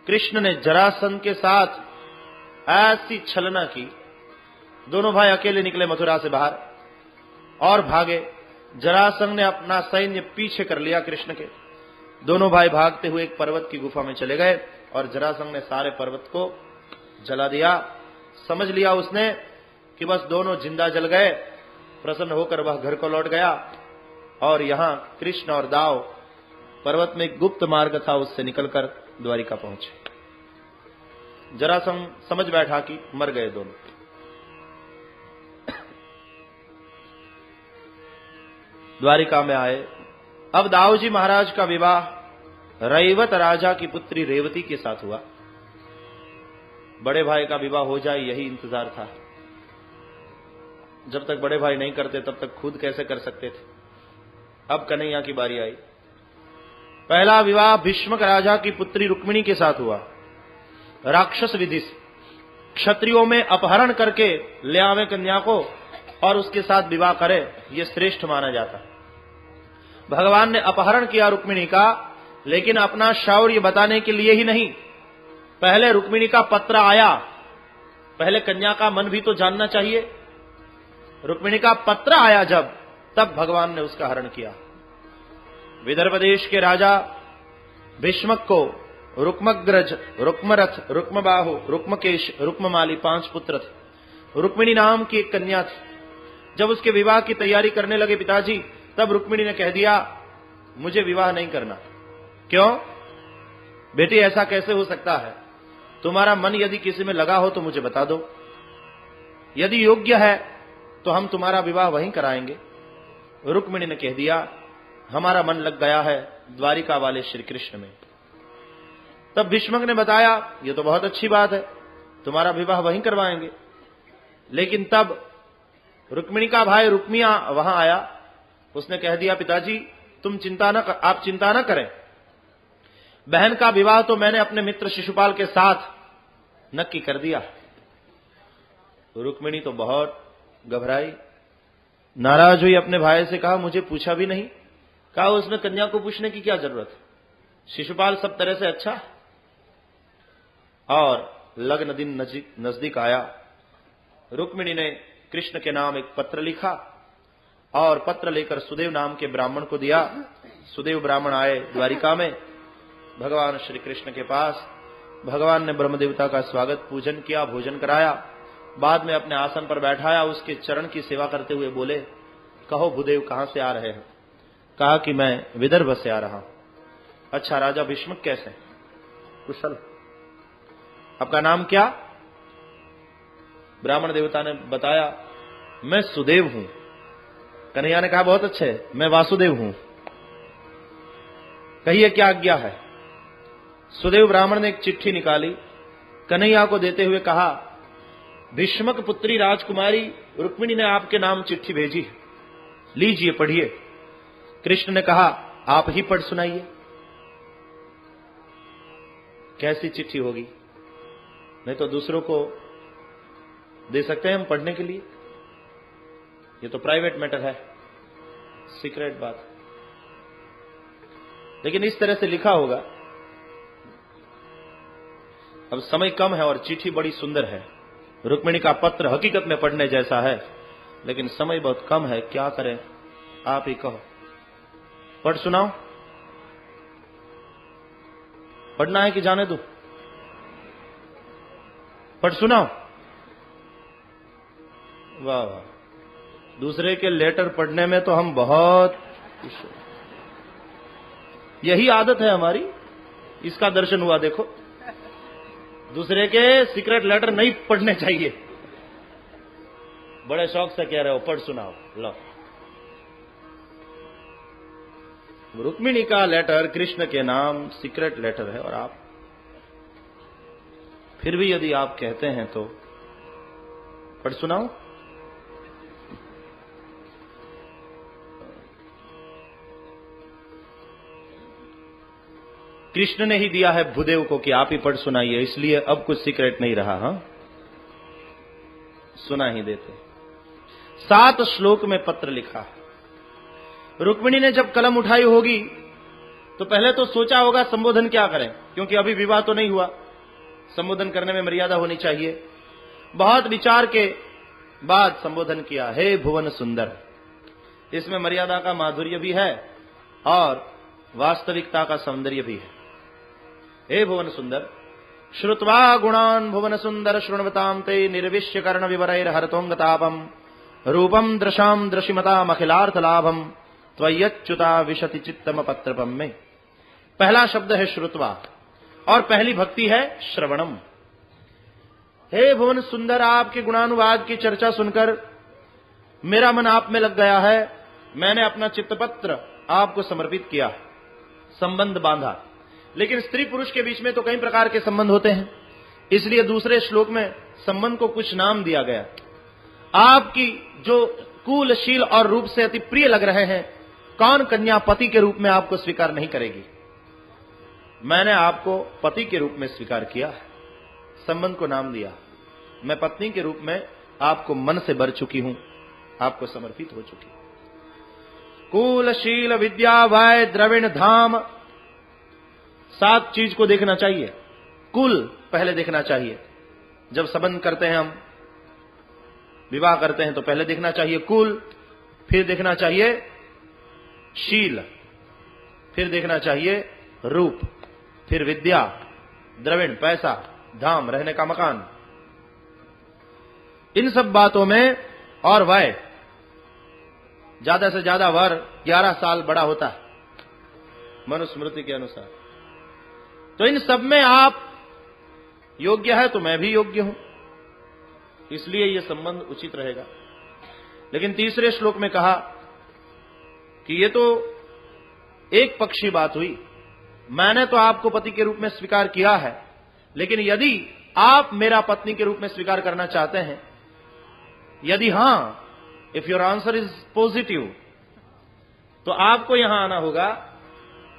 कृष्ण ने जरासंध के साथ ऐसी छलना की, दोनों भाई अकेले निकले मथुरा से बाहर और भागे। जरासंध ने अपना सैन्य पीछे कर लिया कृष्ण के। दोनों भाई भागते हुए एक पर्वत की गुफा में चले गए और जरासंध ने सारे पर्वत को जला दिया। समझ लिया उसने कि बस दोनों जिंदा जल गए। प्रसन्न होकर वह घर को लौट गया और यहां कृष्ण और दाव पर्वत में एक गुप्त मार्ग था, उससे निकलकर द्वारिका पहुंचे। जरासंध समझ बैठा कि मर गए दोनों। द्वारिका में आए। अब दाऊजी महाराज का विवाह रैवत राजा की पुत्री रेवती के साथ हुआ। बड़े भाई का विवाह हो जाए यही इंतजार था। जब तक बड़े भाई नहीं करते तब तक खुद कैसे कर सकते थे। अब कन्हैया की बारी आई। पहला विवाह भीष्मक राजा की पुत्री रुक्मिणी के साथ हुआ। राक्षस विधि से क्षत्रियों में अपहरण करके ले आवे कन्या को और उसके साथ विवाह करे, यह श्रेष्ठ माना जाता। भगवान ने अपहरण किया रुक्मिणी का, लेकिन अपना शौर्य बताने के लिए ही नहीं। पहले रुक्मिणी का पत्र आया, पहले कन्या का मन भी तो जानना चाहिए। रुक्मिणी का पत्र आया जब, तब भगवान ने उसका हरण किया। विदर्भ देश के राजा भीष्मक को रुक्मग्रज, रुक्मरथ, रुक्मबाहु, रुक्मकेश, रुक्ममाली 5 पुत्र थे। रुक्मिणी नाम की एक कन्या थी। जब उसके विवाह की तैयारी करने लगे पिताजी, तब रुक्मिणी ने कह दिया, मुझे विवाह नहीं करना। क्यों बेटी, ऐसा कैसे हो सकता है? तुम्हारा मन यदि किसी में लगा हो तो मुझे बता दो, यदि योग्य है तो हम तुम्हारा विवाह वहीं कराएंगे। रुक्मिणी ने कह दिया, हमारा मन लग गया है द्वारिका वाले श्री कृष्ण में। तब भीष्मक ने बताया, यह तो बहुत अच्छी बात है, तुम्हारा विवाह वहीं करवाएंगे। लेकिन तब रुक्मिणी का भाई रुक्मिया वहां आया। उसने कह दिया, पिताजी आप चिंता न करें, बहन का विवाह तो मैंने अपने मित्र शिशुपाल के साथ नक्की कर दिया। रुक्मिणी तो बहुत घबराई, नाराज हुई, अपने भाई से कहा, मुझे पूछा भी नहीं। कहा, उसमें कन्या को पूछने की क्या जरूरत है, शिशुपाल सब तरह से अच्छा। और लग्न दिन नजदीक आया। रुक्मिणी ने कृष्ण के नाम एक पत्र लिखा और पत्र लेकर सुदेव नाम के ब्राह्मण को दिया। सुदेव ब्राह्मण आए द्वारिका में भगवान श्री कृष्ण के पास। भगवान ने ब्रह्मदेवता का स्वागत पूजन किया, भोजन कराया। बाद में अपने आसन पर बैठाया, उसके चरण की सेवा करते हुए बोले, कहो भूदेव कहां से आ रहे हैं? कहा कि मैं विदर्भ से आ रहा हूं। अच्छा, राजा भीष्मक कैसे? कुशल। आपका नाम क्या? ब्राह्मण देवता ने बताया, मैं सुदेव हूं। कन्हैया ने कहा बहुत अच्छे, मैं वासुदेव हूं, कहिए क्या आज्ञा है। सुदेव ब्राह्मण ने एक चिट्ठी निकाली, कन्हैया को देते हुए कहा, भीष्मक पुत्री राजकुमारी रुक्मिणी ने आपके नाम चिट्ठी भेजी, लीजिए पढ़िए। कृष्ण ने कहा, आप ही पढ़ सुनाइए। कैसी चिट्ठी होगी, नहीं तो दूसरों को दे सकते हैं हम पढ़ने के लिए, ये तो प्राइवेट मैटर है, सीक्रेट बात। लेकिन इस तरह से लिखा होगा। अब समय कम है और चिट्ठी बड़ी सुंदर है। रुक्मिणी का पत्र हकीकत में पढ़ने जैसा है, लेकिन समय बहुत कम है, क्या करें, आप ही कहो। पढ़ सुनाओ, पढ़ना है कि जाने दो? पढ़ सुनाओ। वाह वाह, दूसरे के लेटर पढ़ने में तो हम बहुत, यही आदत है हमारी, इसका दर्शन हुआ देखो। दूसरे के सीक्रेट लेटर नहीं पढ़ने चाहिए, बड़े शौक से कह रहे हो पढ़ सुनाओ। लो, रुक्मिणी का लेटर कृष्ण के नाम सीक्रेट लेटर है, और आप फिर भी यदि आप कहते हैं तो पढ़ सुनाओ। कृष्ण ने ही दिया है भूदेव को कि आप ही पढ़ सुनाइए, इसलिए अब कुछ सीक्रेट नहीं रहा। हां, सुना ही देते। 7 श्लोक में पत्र लिखा। रुक्मिणी ने जब कलम उठाई होगी तो पहले तो सोचा होगा संबोधन क्या करें, क्योंकि अभी विवाह तो नहीं हुआ, संबोधन करने में मर्यादा होनी चाहिए। बहुत विचार के बाद संबोधन किया, हे भुवन सुंदर। इसमें मर्यादा का माधुर्य भी है और वास्तविकता का सौंदर्य भी है। हे भुवन सुंदर, श्रुत्वा गुणान भुवन सुंदर शृण्वतां ते निर्विश्य कर्ण विवरैर हरतोंगतापम रूपम दृशाम दृशिमताम अखिलार्थ लाभम त्वय्यच्युता विशति चित्तम पत्रपम में पहला शब्द है श्रुत्वा और पहली भक्ति है श्रवणम। हे भुवन सुंदर, आपके गुणानुवाद की चर्चा सुनकर मेरा मन आप में लग गया है। मैंने अपना चित्तपत्र आपको समर्पित किया, संबंध बांधा। लेकिन स्त्री पुरुष के बीच में तो कई प्रकार के संबंध होते हैं, इसलिए दूसरे श्लोक में संबंध को कुछ नाम दिया गया। आपकी जो कुलशील और रूप से अति प्रिय लग रहे हैं, कौन कन्या पति के रूप में आपको स्वीकार नहीं करेगी? मैंने आपको पति के रूप में स्वीकार किया, संबंध को नाम दिया। मैं पत्नी के रूप में आपको मन से भर चुकी हूं, आपको समर्पित हो चुकी। कुलशील विद्या वाय द्रविण धाम, 7 चीज को देखना चाहिए। कुल पहले देखना चाहिए। जब संबंध करते हैं, हम विवाह करते हैं, तो पहले देखना चाहिए कुल, फिर देखना चाहिए शील, फिर देखना चाहिए रूप, फिर विद्या, द्रविण पैसा, धाम रहने का मकान। इन सब बातों में, और वय, ज्यादा से ज्यादा वर 11 साल बड़ा होता है मनुस्मृति के अनुसार। तो इन सब में आप योग्य है तो मैं भी योग्य हूं, इसलिए यह संबंध उचित रहेगा। लेकिन तीसरे श्लोक में कहा कि ये तो एक पक्षी बात हुई, मैंने तो आपको पति के रूप में स्वीकार किया है, लेकिन यदि आप मेरा पत्नी के रूप में स्वीकार करना चाहते हैं, यदि हां, if your answer is positive, तो आपको यहां आना होगा,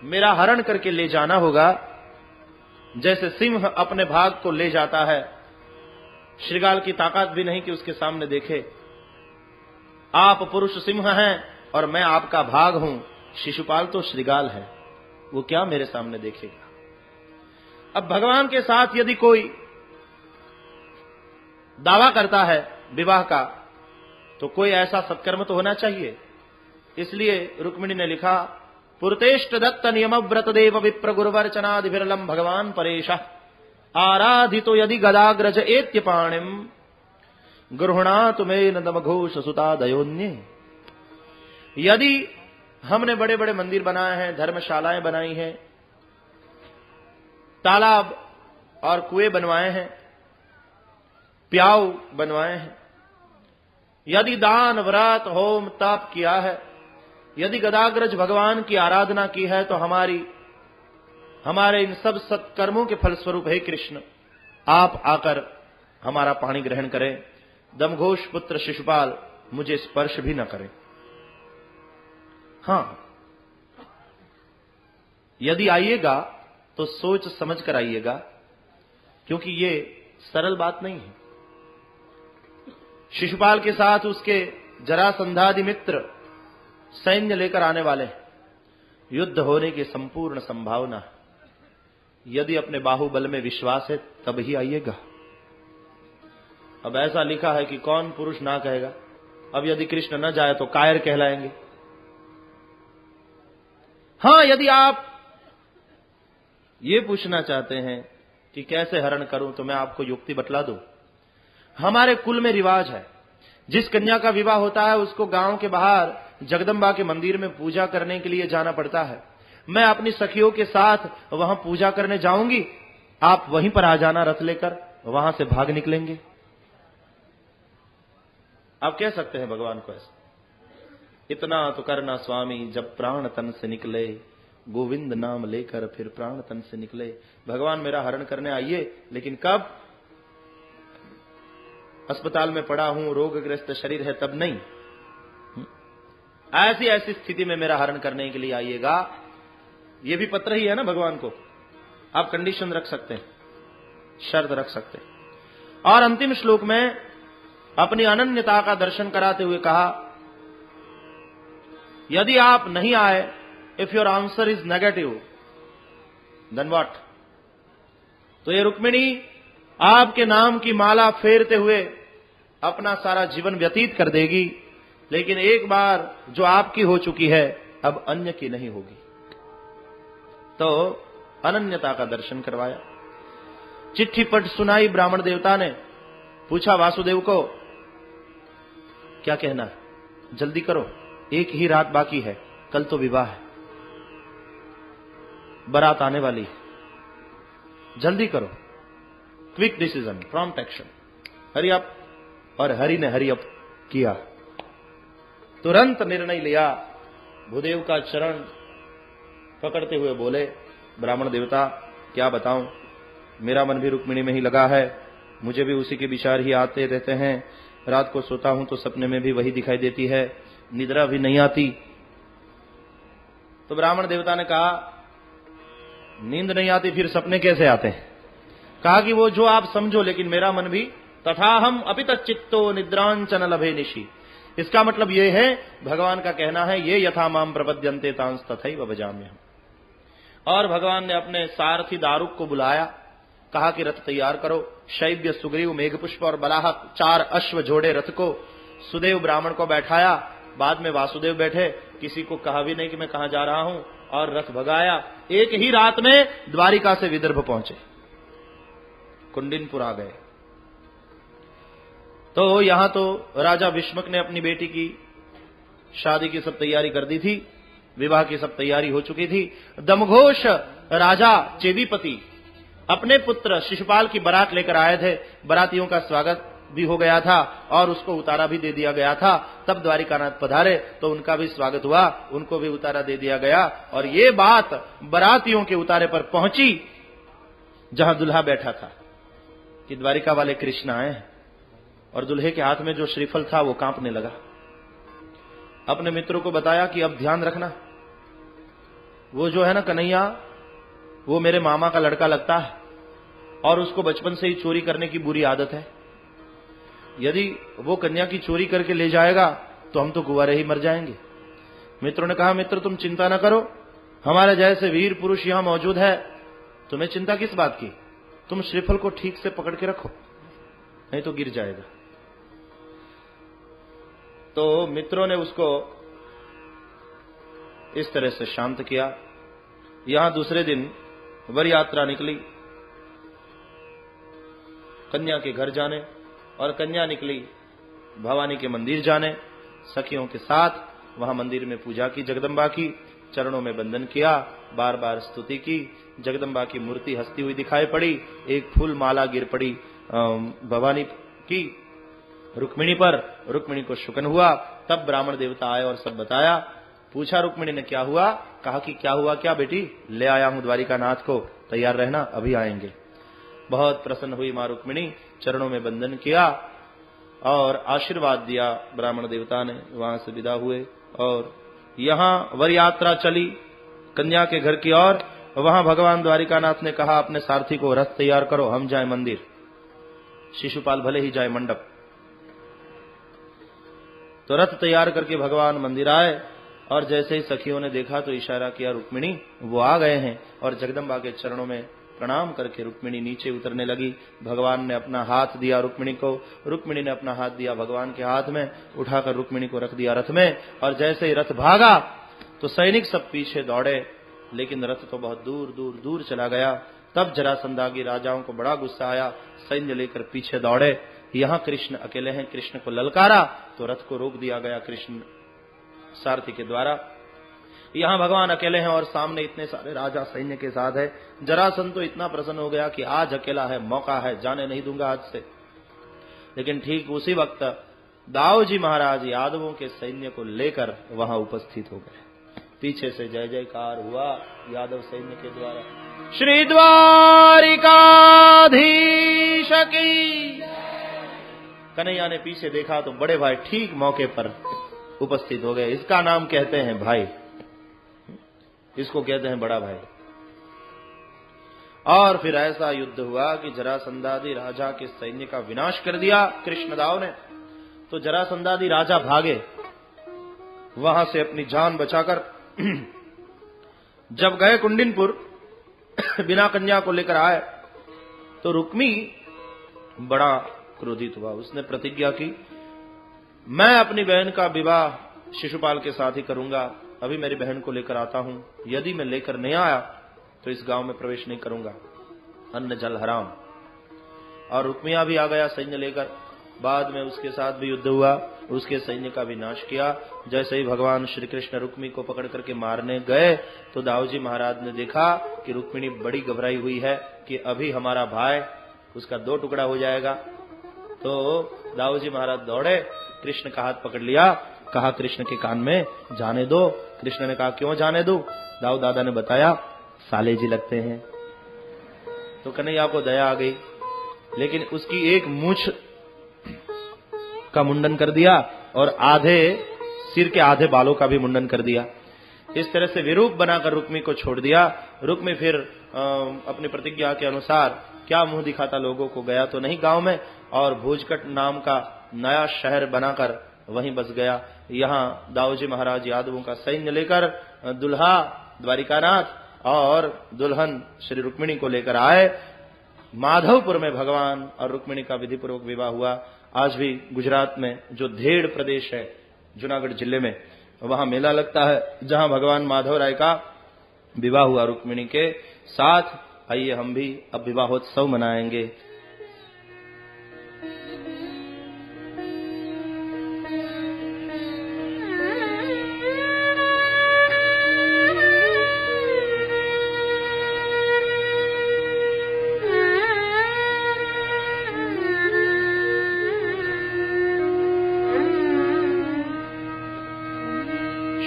मेरा हरण करके ले जाना होगा, जैसे सिंह अपने भाग को ले जाता है। श्रृगाल की ताकत भी नहीं कि उसके सामने देखे। आप पुरुष सिंह हैं और मैं आपका भाग हूं, शिशुपाल तो श्रृगाल है, वो क्या मेरे सामने देखेगा। अब भगवान के साथ यदि कोई दावा करता है विवाह का, तो कोई ऐसा सत्कर्म तो होना चाहिए। इसलिए रुक्मिणी ने लिखा, पुरतेष्ट दत्त नियम व्रत देव विप्र गुरुवर्चनादि विरलम भगवान परेश आराधितो यदि गदाग्रज एत्य पाणिम गृहणा तुम्हें नदम घोष सुता दयोन्य। यदि हमने बड़े बड़े मंदिर बनाए हैं, धर्मशालाएं बनाई हैं, तालाब और कुएं बनवाए हैं, प्याऊ बनवाए हैं, यदि दान व्रत होम तप किया है, यदि गदाग्रज भगवान की आराधना की है, तो हमारे इन सब सत्कर्मों के फलस्वरूप हे कृष्ण आप आकर हमारा पानी ग्रहण करें। दमघोष पुत्र शिशुपाल मुझे स्पर्श भी न करें। हां, यदि आइएगा तो सोच समझ कर आइएगा, क्योंकि ये सरल बात नहीं है। शिशुपाल के साथ उसके जरासंधादि मित्र सैन्य लेकर आने वाले हैं। युद्ध होने की संपूर्ण संभावना है। यदि अपने बाहुबल में विश्वास है तब ही आइएगा। अब ऐसा लिखा है कि कौन पुरुष ना कहेगा। अब यदि कृष्ण न जाए तो कायर कहलाएंगे। हां, यदि आप ये पूछना चाहते हैं कि कैसे हरण करूं, तो मैं आपको युक्ति बतला दूं। हमारे कुल में रिवाज है, जिस कन्या का विवाह होता है उसको गांव के बाहर जगदम्बा के मंदिर में पूजा करने के लिए जाना पड़ता है। मैं अपनी सखियों के साथ वहां पूजा करने जाऊंगी, आप वहीं पर आ जाना रथ लेकर, वहां से भाग निकलेंगे। आप कह सकते हैं भगवान को ऐसा, इतना तो करना स्वामी जब प्राण तन से निकले, गोविंद नाम लेकर फिर प्राण तन से निकले। भगवान मेरा हरण करने आइए, लेकिन कब? अस्पताल में पड़ा हूं, रोगग्रस्त शरीर है, तब नहीं। ऐसी स्थिति में मेरा हरण करने के लिए आइएगा। ये भी पत्र ही है ना भगवान को। आप कंडीशन रख सकते हैं, शर्त रख सकते हैं। और अंतिम श्लोक में अपनी अनन्यता का दर्शन कराते हुए कहा, यदि आप नहीं आए, if your answer is negative, then what? तो ये रुक्मिणी आपके नाम की माला फेरते हुए अपना सारा जीवन व्यतीत कर देगी, लेकिन एक बार जो आपकी हो चुकी है अब अन्य की नहीं होगी। तो अनन्यता का दर्शन करवाया। चिट्ठी पट सुनाई ब्राह्मण देवता ने। पूछा वासुदेव को, क्या कहना है? जल्दी करो, एक ही रात बाकी है, कल तो विवाह है, बारात आने वाली है, जल्दी करो, quick decision, prompt action, hurry up. और हरि ने हरी अप किया, तुरंत निर्णय लिया। भूदेव का चरण पकड़ते हुए बोले, ब्राह्मण देवता क्या बताऊं, मेरा मन भी रुक्मिणी में ही लगा है, मुझे भी उसी के विचार ही आते रहते हैं। रात को सोता हूं तो सपने में भी वही दिखाई देती है, निद्रा भी नहीं आती। तो ब्राह्मण देवता ने कहा, नींद नहीं आती फिर सपने कैसे आते हैं? कहा कि वो जो आप समझो, लेकिन मेरा मन भी तथाहम अपित चित्तो निद्रांचन लभे निशि। इसका मतलब ये है, भगवान का कहना है, ये यथा माम प्रपद्यन्ते तांस तथैव भजाम्यहम्। और भगवान ने अपने सारथी दारुक को बुलाया, कहा कि रथ तैयार करो। शैव्य, सुग्रीव, मेघपुष्प और बलाहक 4 अश्व जोड़े रथ को। सुदेव ब्राह्मण को बैठाया, बाद में वासुदेव बैठे, किसी को कहा भी नहीं कि मैं कहां जा रहा हूं, और रथ भगाया। एक ही रात में द्वारिका से विदर्भ पहुंचे, कुंडिनपुर आ गए। तो यहां तो राजा विष्मक ने अपनी बेटी की शादी की सब तैयारी कर दी थी, विवाह की सब तैयारी हो चुकी थी। दमघोष राजा चेदीपति अपने पुत्र शिशुपाल की बारात लेकर आए थे। बारातियों का स्वागत भी हो गया था और उसको उतारा भी दे दिया गया था। तब द्वारिकानाथ पधारे तो उनका भी स्वागत हुआ, उनको भी उतारा दे दिया गया। और ये बात बारातियों के उतारे पर पहुंची जहां दुल्हा बैठा था कि द्वारिका वाले कृष्ण आए हैं। और दुल्हे के हाथ में जो श्रीफल था वो कांपने लगा। अपने मित्रों को बताया कि अब ध्यान रखना, वो जो है ना कन्हैया, वो मेरे मामा का लड़का लगता है और उसको बचपन से ही चोरी करने की बुरी आदत है। यदि वो कन्या की चोरी करके ले जाएगा तो हम तो कुंवारे ही मर जाएंगे। मित्रों ने कहा, मित्र तुम चिंता न करो, हमारे जैसे वीर पुरुष यहां मौजूद है, तुम्हें चिंता किस बात की? तुम श्रीफल को ठीक से पकड़ के रखो, नहीं तो गिर जाएगा। तो मित्रों ने उसको इस तरह से शांत किया। यहां दूसरे दिन वर यात्रा निकली कन्या के घर जाने, और कन्या निकली भवानी के मंदिर जाने। सखियों के साथ वहां मंदिर में पूजा की, जगदम्बा की चरणों में बंदन किया, बार बार स्तुति की। जगदम्बा की मूर्ति हंसती हुई दिखाई पड़ी, एक फूल माला गिर पड़ी भवानी की। रुक्मिणी पर। रुक्मिणी को शुकन हुआ। तब ब्राह्मण देवता आए और सब बताया। पूछा रुक्मिणी ने क्या हुआ? कहा कि क्या हुआ क्या बेटी, ले आया हूं द्वारिका नाथ को, तैयार रहना, अभी आएंगे। बहुत प्रसन्न हुई मां रुक्मिणी, चरणों में बंधन किया और आशीर्वाद दिया। ब्राह्मण देवता ने वहां से विदा हुए और यहां वर यात्रा चली कन्या के घर की ओर। वहां भगवान द्वारिकानाथ ने कहा अपने सारथी को, रथ तैयार करो, हम जाए मंदिर, शिशुपाल भले ही जाए मंडप। तो रथ तैयार करके भगवान मंदिर आए और जैसे ही सखियों ने देखा तो इशारा किया रुक्मिणी वो आ गए हैं, और जगदम्बा के चरणों में प्रणाम करके रुक्मिणी नीचे उतरने लगी। भगवान ने अपना हाथ दिया रुक्मिणी को, रुक्मिणी ने अपना हाथ दिया भगवान के हाथ में, उठाकर रुक्मिणी को रख दिया रथ में। और जैसे ही रथ भागा तो सैनिक सब पीछे दौड़े, लेकिन रथ तो बहुत दूर दूर दूर चला गया। तब जरासंधागी राजाओं को बड़ा गुस्सा आया, सैन्य लेकर पीछे दौड़े। यहाँ कृष्ण अकेले हैं, कृष्ण को ललकारा तो रथ को रोक दिया गया कृष्ण सारथी के द्वारा। यहाँ भगवान अकेले हैं और सामने इतने सारे राजा सैन्य के साथ है। जरासंध तो इतना प्रसन्न हो गया कि आज अकेला है, मौका है, जाने नहीं दूंगा आज से। लेकिन ठीक उसी वक्त दाऊजी महाराज यादवों के सैन्य को लेकर वहां उपस्थित हो गए। पीछे से जय जयकार हुआ यादव सैन्य के द्वारा। श्री द्वारिकाधीश की। कन्हैया ने पीछे देखा तो बड़े भाई ठीक मौके पर उपस्थित हो गए। इसका नाम कहते हैं भाई, इसको कहते हैं बड़ा भाई। और फिर ऐसा युद्ध हुआ कि जरासंधादि राजा के सैन्य का विनाश कर दिया कृष्णदाव ने। तो जरासंधादि राजा भागे वहां से अपनी जान बचाकर। जब गए कुंडिनपुर बिना कन्या को लेकर आए तो रुक्मी बड़ा क्रोधित हुआ। उसने प्रतिज्ञा की मैं अपनी बहन का विवाह शिशुपाल के साथ ही करूंगा। अभी मेरी बहन को लेकर आता हूं, यदि मैं लेकर नहीं आया तो इस गांव में प्रवेश नहीं करूंगा, अन्न जल हराम। और रुक्मिया भी आ गया सैन्य लेकर। बाद में उसके साथ भी युद्ध हुआ, उसके सैन्य का विनाश किया। जैसे ही भगवान श्री कृष्ण रुक्मी को पकड़ करके मारने गए तो दाऊजी महाराज ने देखा कि रुक्मिणी बड़ी घबराई हुई है कि अभी हमारा भाई उसका दो टुकड़ा हो जाएगा। तो दाऊजी महाराज दौड़े, कृष्ण का हाथ पकड़ लिया, कहा कृष्ण के कान में जाने दो। कृष्ण ने कहा क्यों जाने दो? दाऊ दादा ने बताया साले जी लगते हैं। तो कन्हैया को दया आ गई, लेकिन उसकी एक मूछ का मुंडन कर दिया और आधे सिर के आधे बालों का भी मुंडन कर दिया। इस तरह से विरूप बनाकर रुक्मी को छोड़ दिया। रुक्मी फिर अपनी प्रतिज्ञा के अनुसार क्या मुंह दिखाता लोगों को, गया तो नहीं गांव में, और भोजकट नाम का नया शहर बनाकर वहीं बस गया। यहाँ दाऊजी महाराज यादवों का सैन्य लेकर दुल्हा द्वारिकानाथ और दुल्हन श्री रुक्मिणी को लेकर आए। माधवपुर में भगवान और रुक्मिणी का विधिपूर्वक विवाह हुआ। आज भी गुजरात में जो धेड़ प्रदेश है जूनागढ़ जिले में, वहां मेला लगता है जहां भगवान माधव राय का विवाह हुआ रुक्मिणी के साथ। आइए हम भी अब विवाहोत्सव मनाएंगे।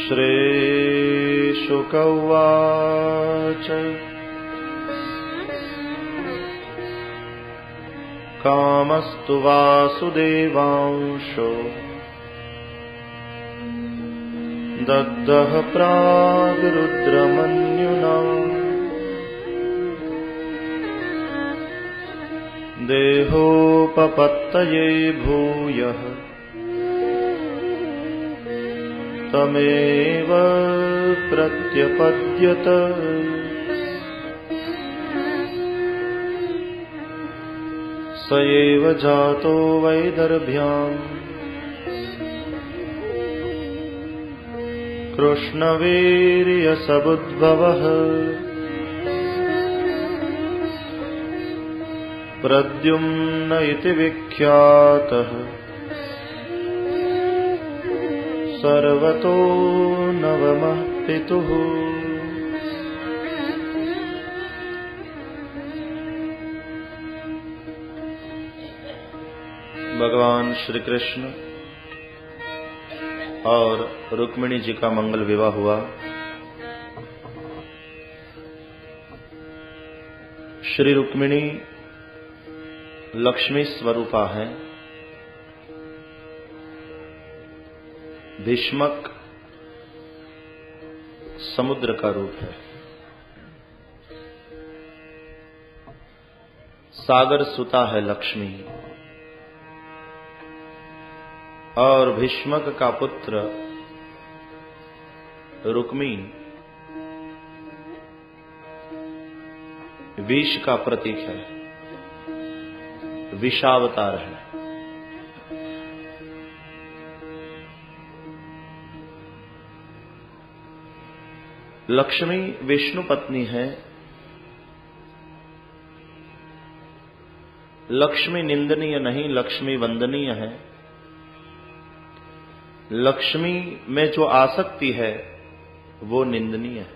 श्री शुक उवाच कामस्तु वासुदेवांशो दग्धः प्राग्रुद्रमन्युना देहोपपत्तये भूयः तमेव प्रत्यपद्यत। स एव जातो वैदर्भ्याम् कृष्णवीर्यसमुद्भवः प्रद्युम्न इति विख्यातः सर्वतो नवमः पितुः। भगवान श्री कृष्ण और रुक्मिणी जी का मंगल विवाह हुआ। श्री रुक्मिणी लक्ष्मी स्वरूपा है। भीष्मक समुद्र का रूप है। सागर सुता है लक्ष्मी और भीष्मक का पुत्र रुक्मी विष का प्रतीक है, विषावतार है। लक्ष्मी विष्णु पत्नी है। लक्ष्मी निंदनीय नहीं, लक्ष्मी वंदनीय है। लक्ष्मी में जो आसक्ति है वो निंदनीय है।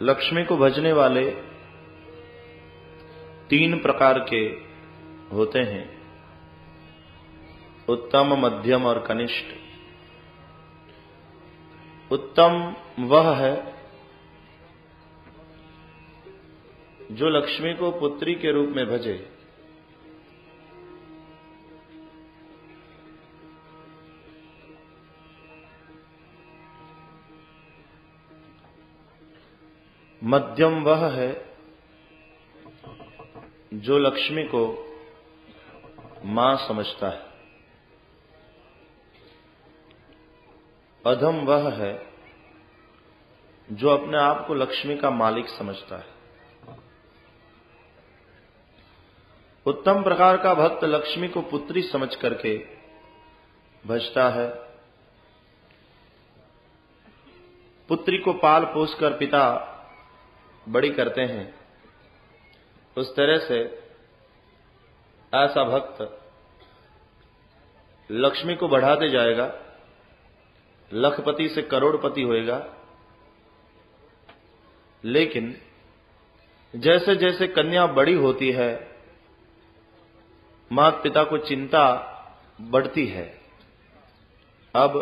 लक्ष्मी को भजने वाले 3 प्रकार के होते हैं, उत्तम, मध्यम और कनिष्ठ। उत्तम वह है जो लक्ष्मी को पुत्री के रूप में भजे। मध्यम वह है जो लक्ष्मी को मां समझता है। अधम वह है जो अपने आप को लक्ष्मी का मालिक समझता है। उत्तम प्रकार का भक्त लक्ष्मी को पुत्री समझ करके भजता है। पुत्री को पाल पोस कर पिता बड़ी करते हैं, उस तरह से ऐसा भक्त लक्ष्मी को बढ़ाते जाएगा, लखपति से करोड़पति होएगा। लेकिन जैसे जैसे कन्या बड़ी होती है, माता पिता को चिंता बढ़ती है, अब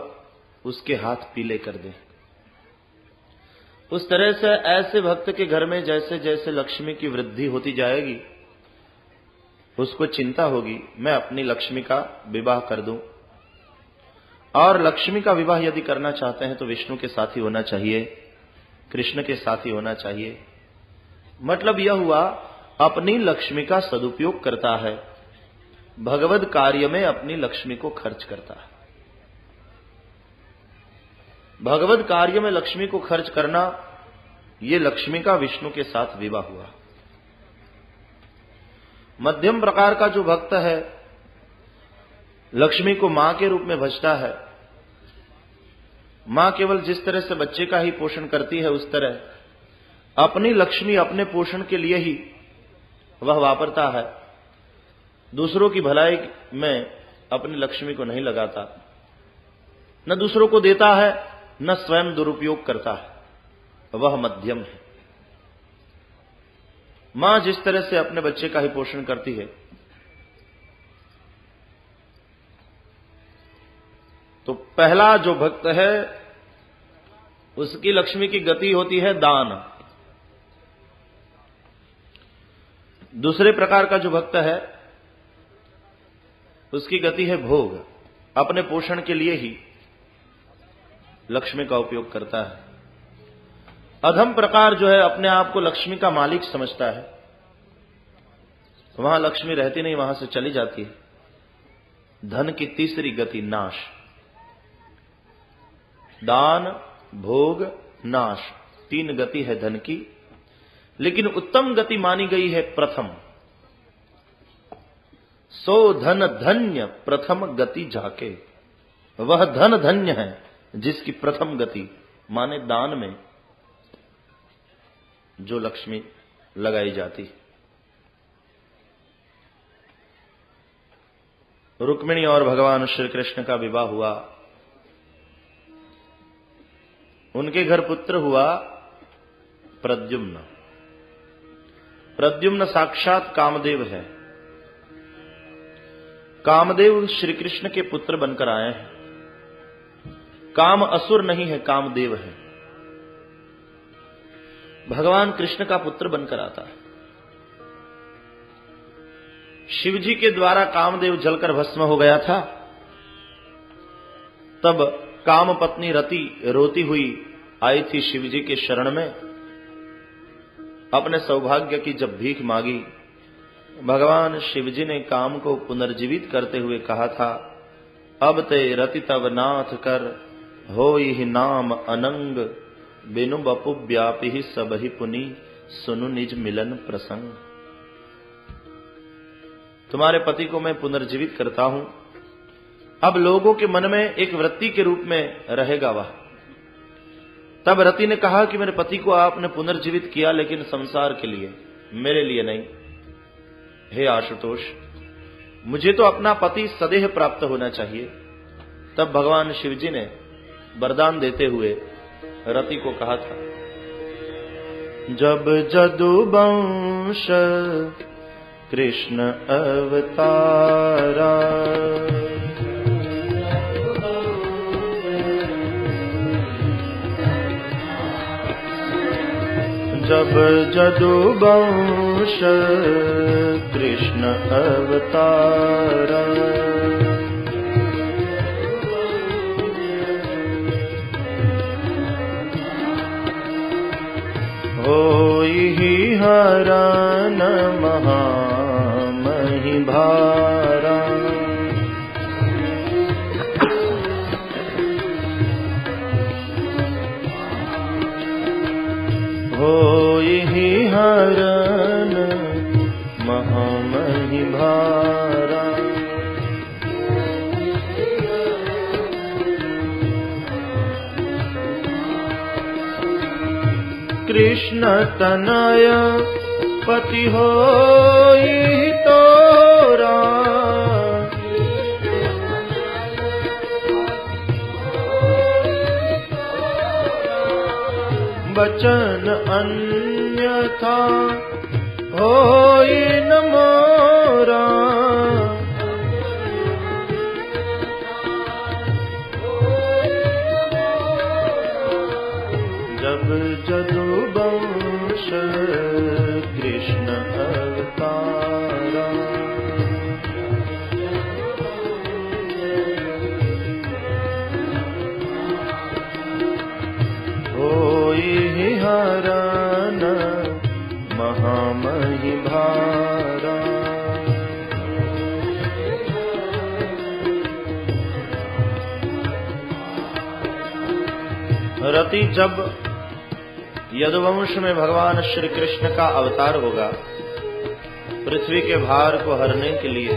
उसके हाथ पीले कर दें। उस तरह से ऐसे भक्त के घर में जैसे जैसे लक्ष्मी की वृद्धि होती जाएगी, उसको चिंता होगी मैं अपनी लक्ष्मी का विवाह कर दूं। और लक्ष्मी का विवाह यदि करना चाहते हैं तो विष्णु के साथ ही होना चाहिए, कृष्ण के साथ ही होना चाहिए। मतलब यह हुआ अपनी लक्ष्मी का सदुपयोग करता है, भगवद कार्य में अपनी लक्ष्मी को खर्च करता है। भगवद कार्य में लक्ष्मी को खर्च करना, ये लक्ष्मी का विष्णु के साथ विवाह हुआ। मध्यम प्रकार का जो भक्त है, लक्ष्मी को मां के रूप में भजता है। मां केवल जिस तरह से बच्चे का ही पोषण करती है, उस तरह अपनी लक्ष्मी अपने पोषण के लिए ही वह वापरता है। दूसरों की भलाई में अपनी लक्ष्मी को नहीं लगाता, न दूसरों को देता है न स्वयं दुरुपयोग करता है। वह मध्यम है। मां जिस तरह से अपने बच्चे का ही पोषण करती है, तो पहला जो भक्त है उसकी लक्ष्मी की गति होती है दान। दूसरे प्रकार का जो भक्त है उसकी गति है भोग, अपने पोषण के लिए ही लक्ष्मी का उपयोग करता है। अधम प्रकार जो है अपने आप को लक्ष्मी का मालिक समझता है, वहां लक्ष्मी रहती नहीं, वहां से चली जाती है। धन की तीसरी गति नाश। दान, भोग, नाश, 3 गति है धन की। लेकिन उत्तम गति मानी गई है प्रथम। सो धन धन्य प्रथम गति जाके। वह धन धन्य है जिसकी प्रथम गति माने दान में जो लक्ष्मी लगाई जाती। रुक्मिणी और भगवान श्री कृष्ण का विवाह हुआ। उनके घर पुत्र हुआ प्रद्युम्न। प्रद्युम्न साक्षात कामदेव है। कामदेव श्री कृष्ण के पुत्र बनकर आए हैं। काम असुर नहीं है, कामदेव है। भगवान कृष्ण का पुत्र बनकर आता है। शिव जी के द्वारा कामदेव जलकर भस्म हो गया था। तब काम पत्नी रति रोती हुई आई थी शिव जी के शरण में। अपने सौभाग्य की जब भीख मांगी, भगवान शिव जी ने काम को पुनर्जीवित करते हुए कहा था, अब ते रति तब नाथ कर होई ही नाम अनंग, बिनु बपु व्यापी ही सब ही पुनि, सुनु निज मिलन प्रसंग। तुम्हारे पति को मैं पुनर्जीवित करता हूं। अब लोगों के मन में एक वृत्ति के रूप में रहेगा वह। तब रति ने कहा कि मेरे पति को आपने पुनर्जीवित किया, लेकिन संसार के लिए, मेरे लिए नहीं। हे आशुतोष, मुझे तो अपना पति सदैव प्राप्त होना चाहिए। तब भगवान शिव जी ने वरदान देते हुए रति को कहा था, जब जदुवंश कृष्ण अवतारा, जब जदुवंश कृष्ण अवतारा, होई ही हरण महामहि भारा, होई ही हरण महामहि भारा, कृष्ण तनय पति होई तोरा, बचन अन्यथा होई न मोरा, जब जदुवंश कृष्ण अवतारा, होई हरण महामहि भारा। रति जब यदुवंश में भगवान श्री कृष्ण का अवतार होगा पृथ्वी के भार को हरने के लिए,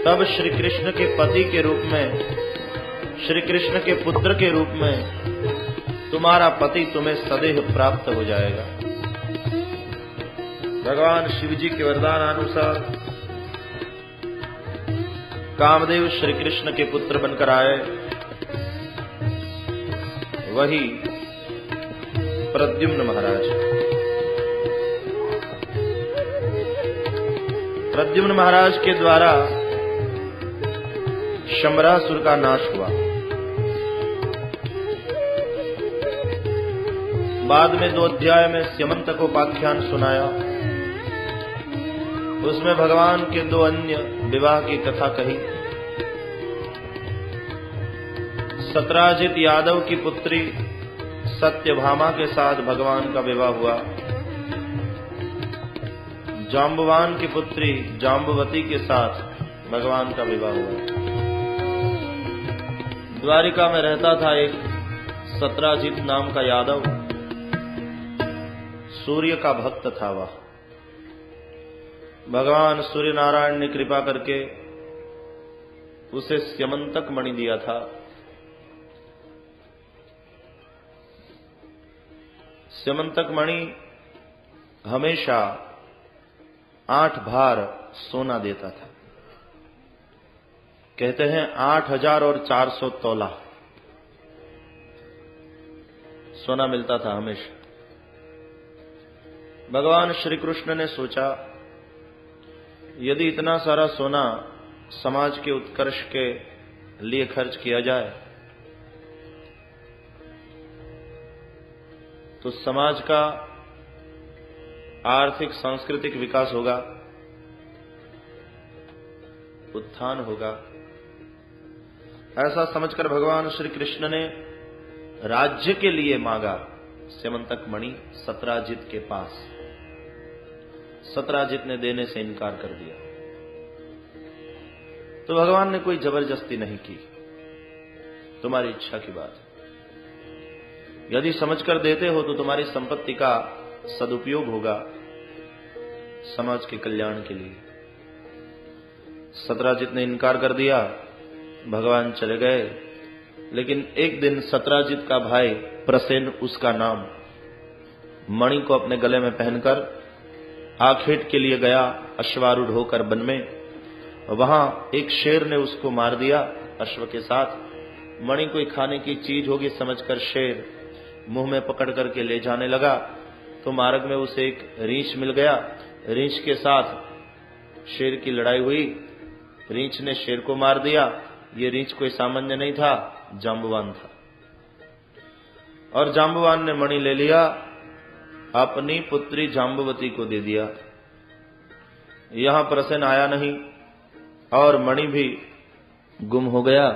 तब श्री कृष्ण के पति के रूप में, श्री कृष्ण के पुत्र के रूप में तुम्हारा पति तुम्हें सदैव प्राप्त हो जाएगा। भगवान शिव जी के वरदान अनुसार कामदेव श्री कृष्ण के पुत्र बनकर आए। वही प्रद्युम्न महाराज। प्रद्युम्न महाराज के द्वारा शंबरासुर का नाश हुआ। बाद में 2 अध्याय में स्यमंतकोपाख्यान सुनाया। उसमें भगवान के 2 अन्य विवाह की कथा कही। सत्राजित यादव की पुत्री सत्यभामा के साथ भगवान का विवाह हुआ। जाम्बवान की पुत्री जाम्बवती के साथ भगवान का विवाह हुआ। द्वारिका में रहता था एक सत्राजित नाम का यादव। सूर्य का भक्त था वह। भगवान सूर्य नारायण ने कृपा करके उसे स्यमंतक मणि दिया था। स्यमंतक मणि हमेशा 8 भार सोना देता था। कहते हैं 8,400 तोला। सोना मिलता था हमेशा। भगवान श्री कृष्ण ने सोचा, यदि इतना सारा सोना समाज के उत्कर्ष के लिए खर्च किया जाए तो समाज का आर्थिक सांस्कृतिक विकास होगा, उत्थान होगा। ऐसा समझकर भगवान श्री कृष्ण ने राज्य के लिए मांगा स्यमंतक मणि सत्राजित के पास। सत्राजित ने देने से इनकार कर दिया। तो भगवान ने कोई जबरदस्ती नहीं की, तुम्हारी इच्छा की बात है। यदि समझकर देते हो तो तुम्हारी संपत्ति का सदुपयोग होगा समाज के कल्याण के लिए। सत्राजित ने इनकार कर दिया, भगवान चले गए। लेकिन एक दिन सत्राजित का भाई प्रसेन, उसका नाम, मणि को अपने गले में पहनकर आखेट के लिए गया, अश्वारूढ़ होकर वन में। वहां एक शेर ने उसको मार दिया अश्व के साथ। मणि कोई खाने की चीज होगी समझकर शेर मुंह में पकड़ करके ले जाने लगा, तो मार्ग में उसे एक रीछ मिल गया। रीछ के साथ शेर की लड़ाई हुई, रीछ ने शेर को मार दिया। ये रीछ कोई सामान्य नहीं था, जांबवान था। और जांबवान ने मणि ले लिया, अपनी पुत्री जांबवती को दे दिया। यहां प्रसेन आया नहीं और मणि भी गुम हो गया।